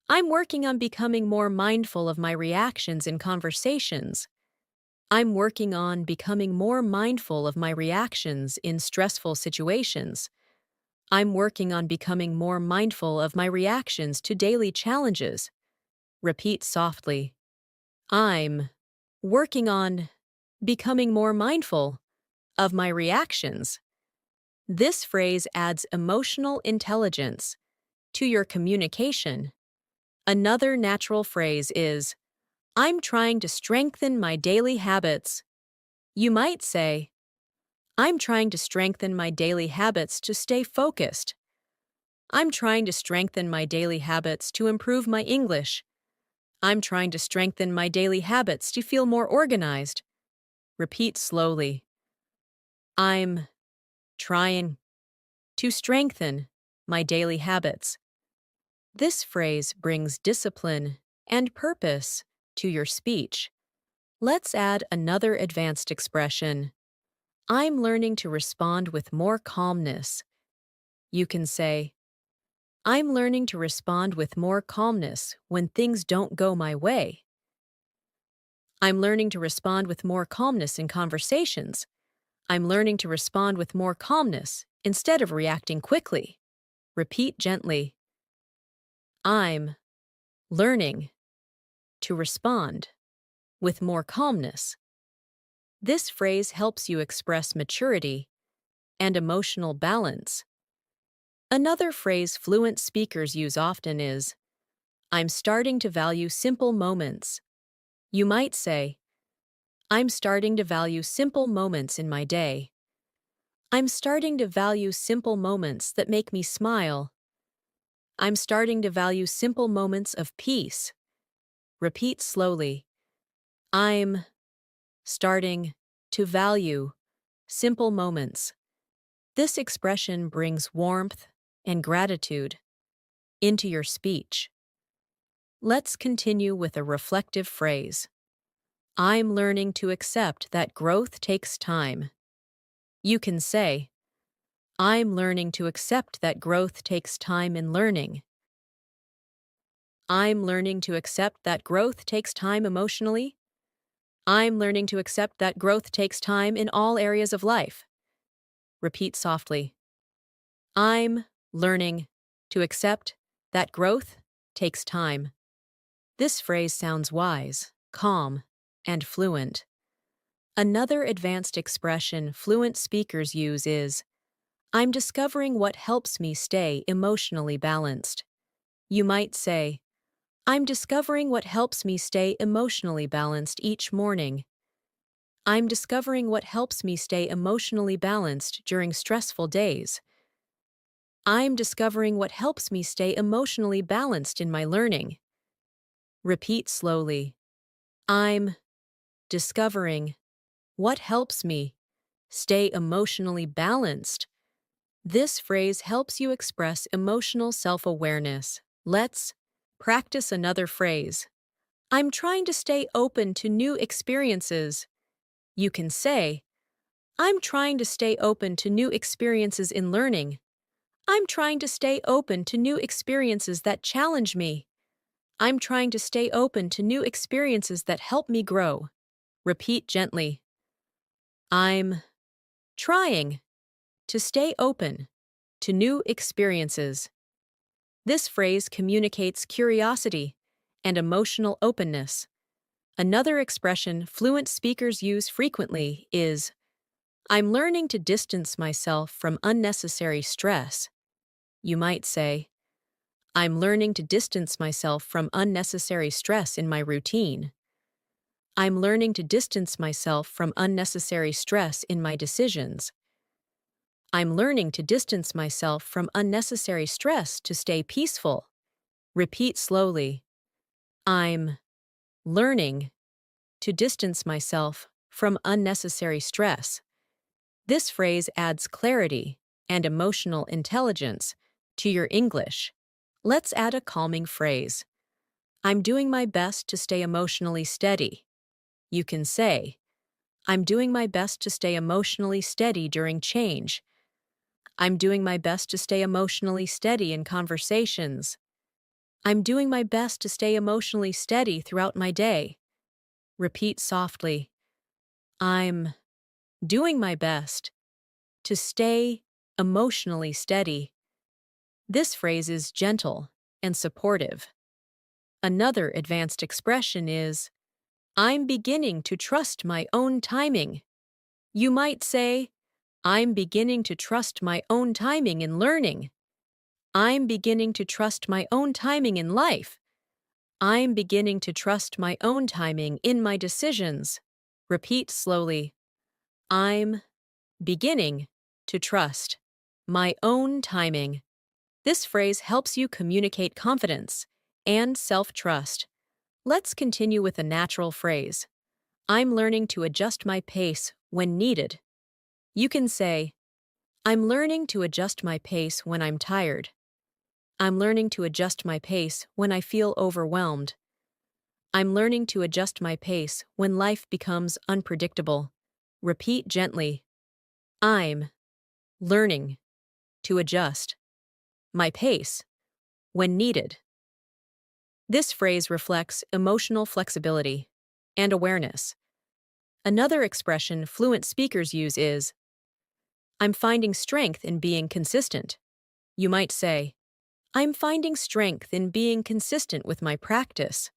I'm working on becoming more mindful of my reactions in conversations. I'm working on becoming more mindful of my reactions in stressful situations. I'm working on becoming more mindful of my reactions to daily challenges. Repeat softly. I'm working on becoming more mindful of my reactions. This phrase adds emotional intelligence to your communication. Another natural phrase is, I'm trying to strengthen my daily habits. You might say, I'm trying to strengthen my daily habits to stay focused. I'm trying to strengthen my daily habits to improve my English. I'm trying to strengthen my daily habits to feel more organized. Repeat slowly. I'm trying to strengthen my daily habits. This phrase brings discipline and purpose to your speech. Let's add another advanced expression. I'm learning to respond with more calmness. You can say, I'm learning to respond with more calmness when things don't go my way. I'm learning to respond with more calmness in conversations. I'm learning to respond with more calmness instead of reacting quickly. Repeat gently. I'm learning to respond with more calmness. This phrase helps you express maturity and emotional balance. Another phrase fluent speakers use often is, I'm starting to value simple moments. You might say, I'm starting to value simple moments in my day. I'm starting to value simple moments that make me smile. I'm starting to value simple moments of peace. Repeat slowly. I'm starting to value simple moments. This expression brings warmth and gratitude into your speech. Let's continue with a reflective phrase. I'm learning to accept that growth takes time. You can say, I'm learning to accept that growth takes time in learning. I'm learning to accept that growth takes time emotionally. I'm learning to accept that growth takes time in all areas of life. Repeat softly. I'm learning to accept that growth takes time. This phrase sounds wise, calm, and fluent. Another advanced expression fluent speakers use is, I'm discovering what helps me stay emotionally balanced. You might say, I'm discovering what helps me stay emotionally balanced each morning. I'm discovering what helps me stay emotionally balanced during stressful days. I'm discovering what helps me stay emotionally balanced in my learning. Repeat slowly. I'm discovering what helps me stay emotionally balanced. This phrase helps you express emotional self-awareness. Let's practice another phrase. I'm trying to stay open to new experiences. You can say, I'm trying to stay open to new experiences in learning. I'm trying to stay open to new experiences that challenge me. I'm trying to stay open to new experiences that help me grow. Repeat gently. I'm trying to stay open to new experiences This phrase communicates curiosity and emotional openness. Another expression fluent speakers use frequently is, I'm learning to distance myself from unnecessary stress. You might say, I'm learning to distance myself from unnecessary stress in my routine. I'm learning to distance myself from unnecessary stress in my decisions. I'm learning to distance myself from unnecessary stress to stay peaceful. Repeat slowly. I'm learning to distance myself from unnecessary stress. This phrase adds clarity and emotional intelligence to your English. Let's add a calming phrase. I'm doing my best to stay emotionally steady. You can say, I'm doing my best to stay emotionally steady during change. I'm doing my best to stay emotionally steady in conversations. I'm doing my best to stay emotionally steady throughout my day. Repeat softly. I'm doing my best to stay emotionally steady. This phrase is gentle and supportive. Another advanced expression is, I'm beginning to trust my own timing. You might say, I'm beginning to trust my own timing in learning. I'm beginning to trust my own timing in life. I'm beginning to trust my own timing in my decisions. Repeat slowly. I'm beginning to trust my own timing. This phrase helps you communicate confidence and self-trust. Let's continue with a natural phrase. I'm learning to adjust my pace when needed. You can say, I'm learning to adjust my pace when I'm tired. I'm learning to adjust my pace when I feel overwhelmed. I'm learning to adjust my pace when life becomes unpredictable. Repeat gently. I'm learning to adjust my pace when needed. This phrase reflects emotional flexibility and awareness. Another expression fluent speakers use is, I'm finding strength in being consistent. You might say, I'm finding strength in being consistent with my practice.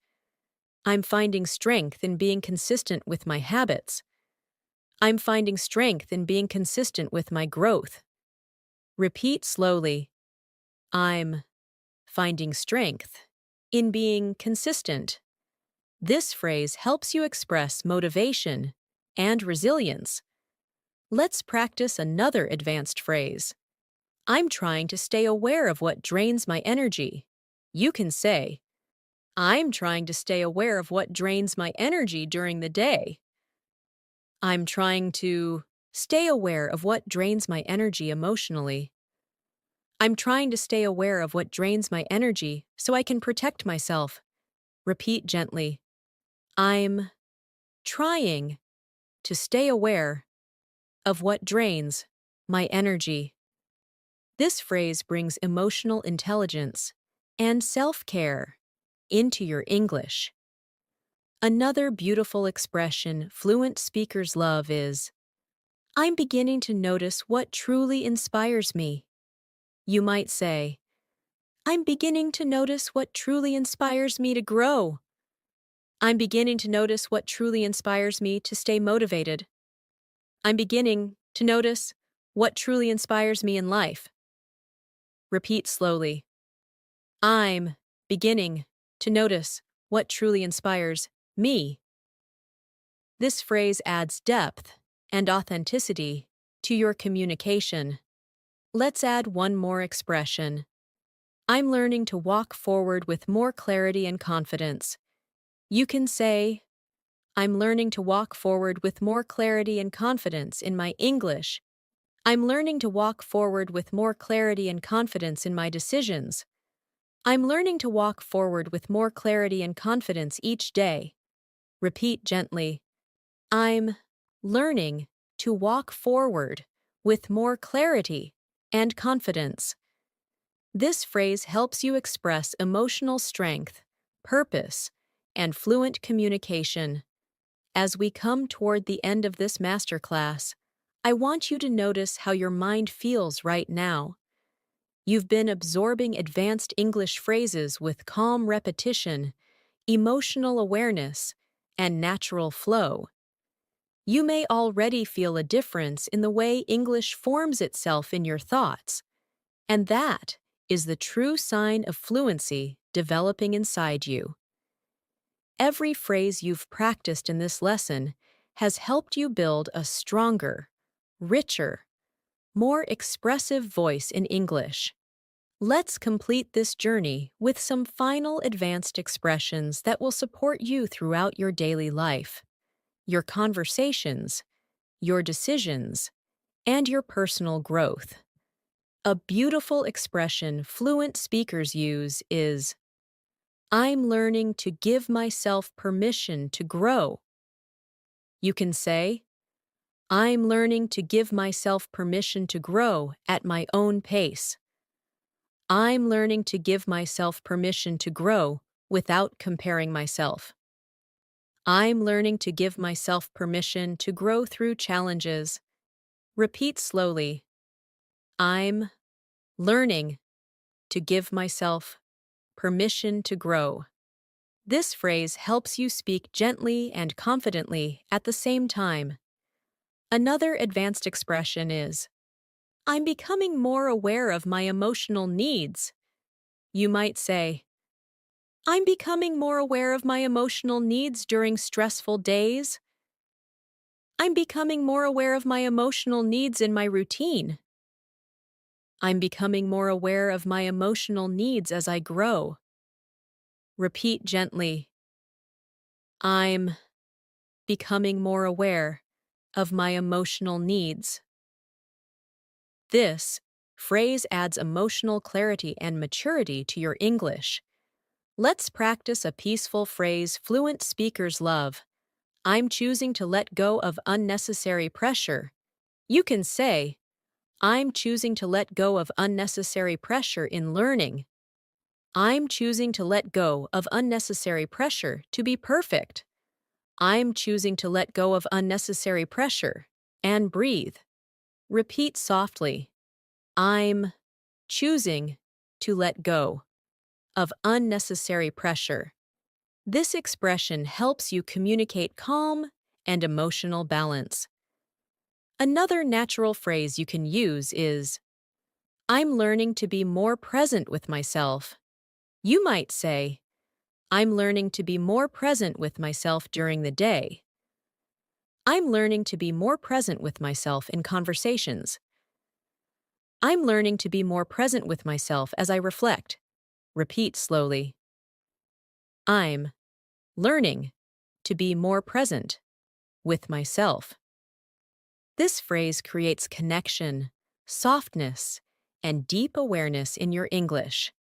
I'm finding strength in being consistent with my habits. I'm finding strength in being consistent with my growth. Repeat slowly. I'm finding strength in being consistent. This phrase helps you express motivation and resilience. Let's practice another advanced phrase. I'm trying to stay aware of what drains my energy. You can say, I'm trying to stay aware of what drains my energy during the day. I'm trying to stay aware of what drains my energy emotionally. I'm trying to stay aware of what drains my energy so I can protect myself. Repeat gently. I'm trying to stay aware of what drains my energy. This phrase brings emotional intelligence and self-care into your English. Another beautiful expression fluent speakers love is, I'm beginning to notice what truly inspires me. You might say, I'm beginning to notice what truly inspires me to grow. I'm beginning to notice what truly inspires me to stay motivated. I'm beginning to notice what truly inspires me in life. Repeat slowly. I'm beginning to notice what truly inspires me. This phrase adds depth and authenticity to your communication. Let's add one more expression. I'm learning to walk forward with more clarity and confidence. You can say, I'm learning to walk forward with more clarity and confidence in my English. I'm learning to walk forward with more clarity and confidence in my decisions. I'm learning to walk forward with more clarity and confidence each day. Repeat gently. I'm learning to walk forward with more clarity and confidence. This phrase helps you express emotional strength, purpose, and fluent communication. As we come toward the end of this masterclass, I want you to notice how your mind feels right now. You've been absorbing advanced English phrases with calm repetition, emotional awareness, and natural flow. You may already feel a difference in the way English forms itself in your thoughts, and that is the true sign of fluency developing inside you. Every phrase you've practiced in this lesson has helped you build a stronger, richer, more expressive voice in English. Let's complete this journey with some final advanced expressions that will support you throughout your daily life, your conversations, your decisions, and your personal growth. A beautiful expression fluent speakers use is, I'm learning to give myself permission to grow. You can say, I'm learning to give myself permission to grow at my own pace. I'm learning to give myself permission to grow without comparing myself. I'm learning to give myself permission to grow through challenges. Repeat slowly. I'm learning to give myself permission to grow. This phrase helps you speak gently and confidently at the same time. Another advanced expression is, I'm becoming more aware of my emotional needs. You might say, I'm becoming more aware of my emotional needs during stressful days. I'm becoming more aware of my emotional needs in my routine. I'm becoming more aware of my emotional needs as I grow. Repeat gently. I'm becoming more aware of my emotional needs. This phrase adds emotional clarity and maturity to your English. Let's practice a peaceful phrase fluent speakers love. I'm choosing to let go of unnecessary pressure. You can say, I'm choosing to let go of unnecessary pressure in learning. I'm choosing to let go of unnecessary pressure to be perfect. I'm choosing to let go of unnecessary pressure and breathe. Repeat softly. I'm choosing to let go of unnecessary pressure. This expression helps you communicate calm and emotional balance. Another natural phrase you can use is, I'm learning to be more present with myself. You might say, I'm learning to be more present with myself during the day. I'm learning to be more present with myself in conversations. I'm learning to be more present with myself as I reflect. Repeat slowly. I'm learning to be more present with myself. This phrase creates connection, softness, and deep awareness in your English.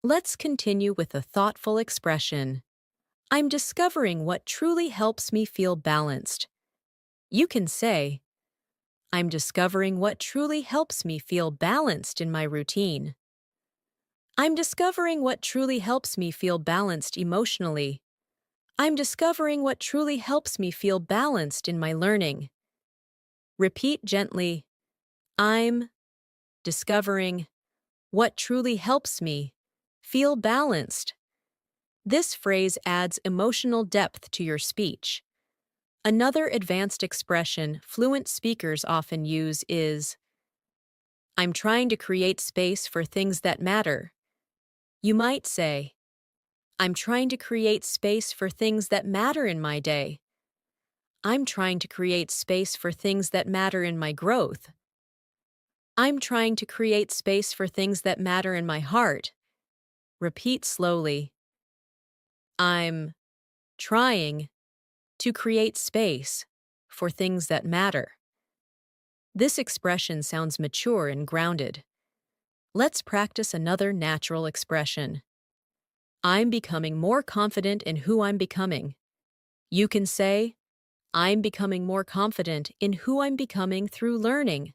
Let's continue with a thoughtful expression. I'm discovering what truly helps me feel balanced. You can say, I'm discovering what truly helps me feel balanced in my routine. I'm discovering what truly helps me feel balanced emotionally. I'm discovering what truly helps me feel balanced in my learning. Repeat gently, I'm discovering what truly helps me feel balanced. This phrase adds emotional depth to your speech. Another advanced expression fluent speakers often use is, I'm trying to create space for things that matter. You might say, I'm trying to create space for things that matter in my day. I'm trying to create space for things that matter in my growth. I'm trying to create space for things that matter in my heart. Repeat slowly. I'm trying to create space for things that matter. This expression sounds mature and grounded. Let's practice another natural expression. I'm becoming more confident in who I'm becoming. You can say, I'm becoming more confident in who I'm becoming through learning.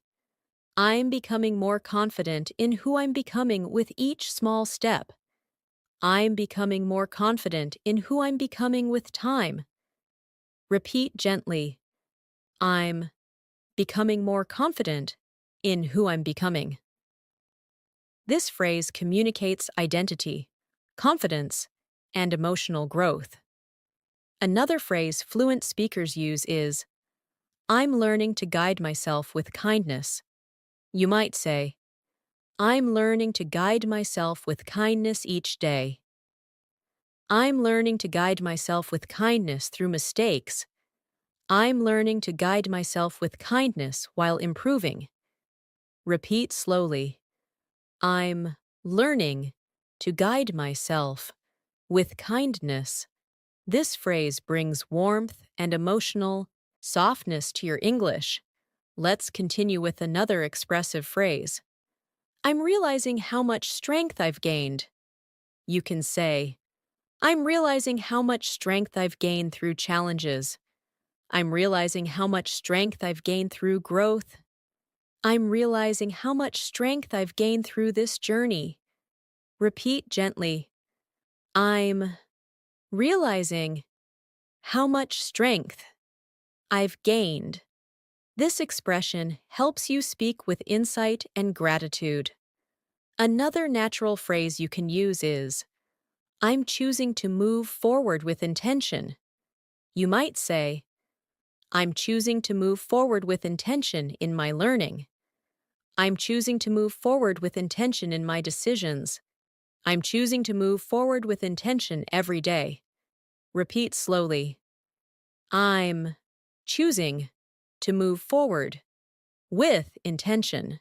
I'm becoming more confident in who I'm becoming with each small step. I'm becoming more confident in who I'm becoming with time. Repeat gently. I'm becoming more confident in who I'm becoming. This phrase communicates identity, confidence, and emotional growth. Another phrase fluent speakers use is, I'm learning to guide myself with kindness. You might say, I'm learning to guide myself with kindness each day. I'm learning to guide myself with kindness through mistakes. I'm learning to guide myself with kindness while improving. Repeat slowly. I'm learning to guide myself with kindness. This phrase brings warmth and emotional softness to your English. Let's continue with another expressive phrase. I'm realizing how much strength I've gained. You can say, I'm realizing how much strength I've gained through challenges. I'm realizing how much strength I've gained through growth. I'm realizing how much strength I've gained through this journey. Repeat gently. I'm realizing how much strength I've gained. This expression helps you speak with insight and gratitude. Another natural phrase you can use is, I'm choosing to move forward with intention. You might say, I'm choosing to move forward with intention in my learning. I'm choosing to move forward with intention in my decisions. I'm choosing to move forward with intention every day. Repeat slowly. I'm choosing to move forward with intention.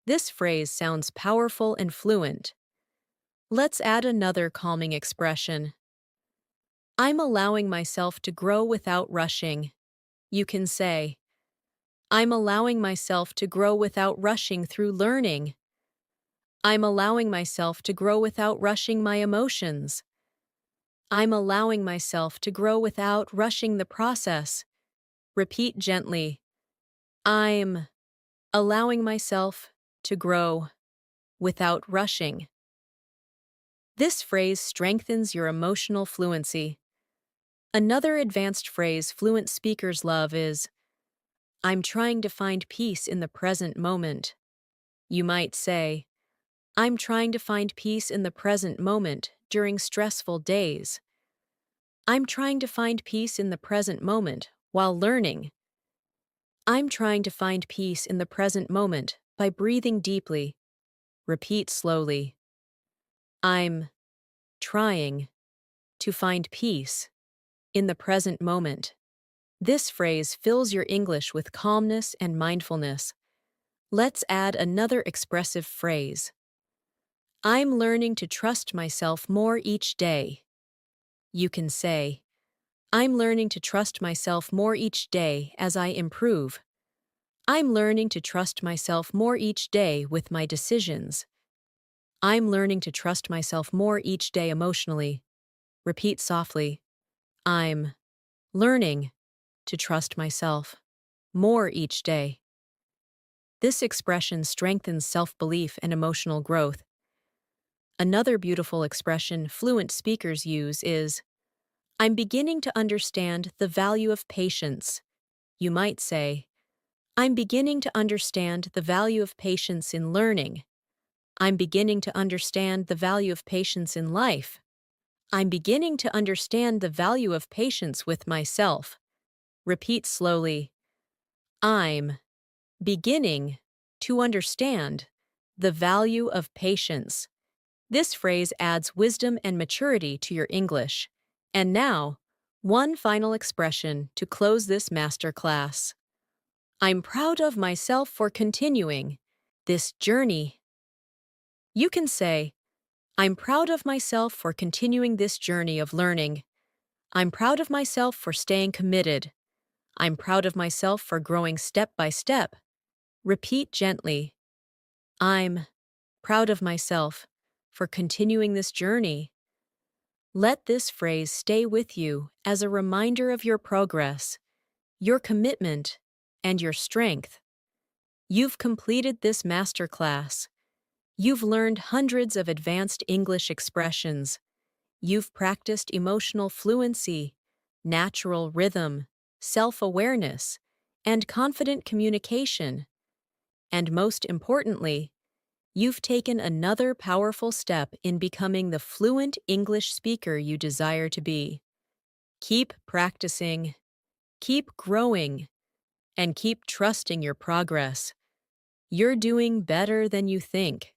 This phrase sounds powerful and fluent. Let's add another calming expression. I'm allowing myself to grow without rushing. You can say, I'm allowing myself to grow without rushing through learning. I'm allowing myself to grow without rushing my emotions. I'm allowing myself to grow without rushing the process. Repeat gently. I'm allowing myself to grow without rushing. This phrase strengthens your emotional fluency. Another advanced phrase fluent speakers love is, I'm trying to find peace in the present moment. You might say, I'm trying to find peace in the present moment during stressful days. I'm trying to find peace in the present moment while learning. I'm trying to find peace in the present moment by breathing deeply. Repeat slowly. I'm trying to find peace in the present moment. This phrase fills your English with calmness and mindfulness. Let's add another expressive phrase. I'm learning to trust myself more each day. You can say, I'm learning to trust myself more each day as I improve. I'm learning to trust myself more each day with my decisions. I'm learning to trust myself more each day emotionally. Repeat softly. I'm learning to trust myself more each day. This expression strengthens self-belief and emotional growth. Another beautiful expression fluent speakers use is, I'm beginning to understand the value of patience. You might say, I'm beginning to understand the value of patience in learning. I'm beginning to understand the value of patience in life. I'm beginning to understand the value of patience with myself. Repeat slowly. I'm beginning to understand the value of patience. This phrase adds wisdom and maturity to your English. And now, one final expression to close this masterclass. I'm proud of myself for continuing this journey. You can say, I'm proud of myself for continuing this journey of learning. I'm proud of myself for staying committed. I'm proud of myself for growing step by step. Repeat gently. I'm proud of myself for continuing this journey. Let this phrase stay with you as a reminder of your progress, your commitment, and your strength. You've completed this masterclass. You've learned hundreds of advanced English expressions. You've practiced emotional fluency, natural rhythm, self-awareness, and confident communication. And most importantly, You've taken another powerful step in becoming the fluent English speaker you desire to be. Keep practicing, keep growing, and keep trusting your progress. You're doing better than you think.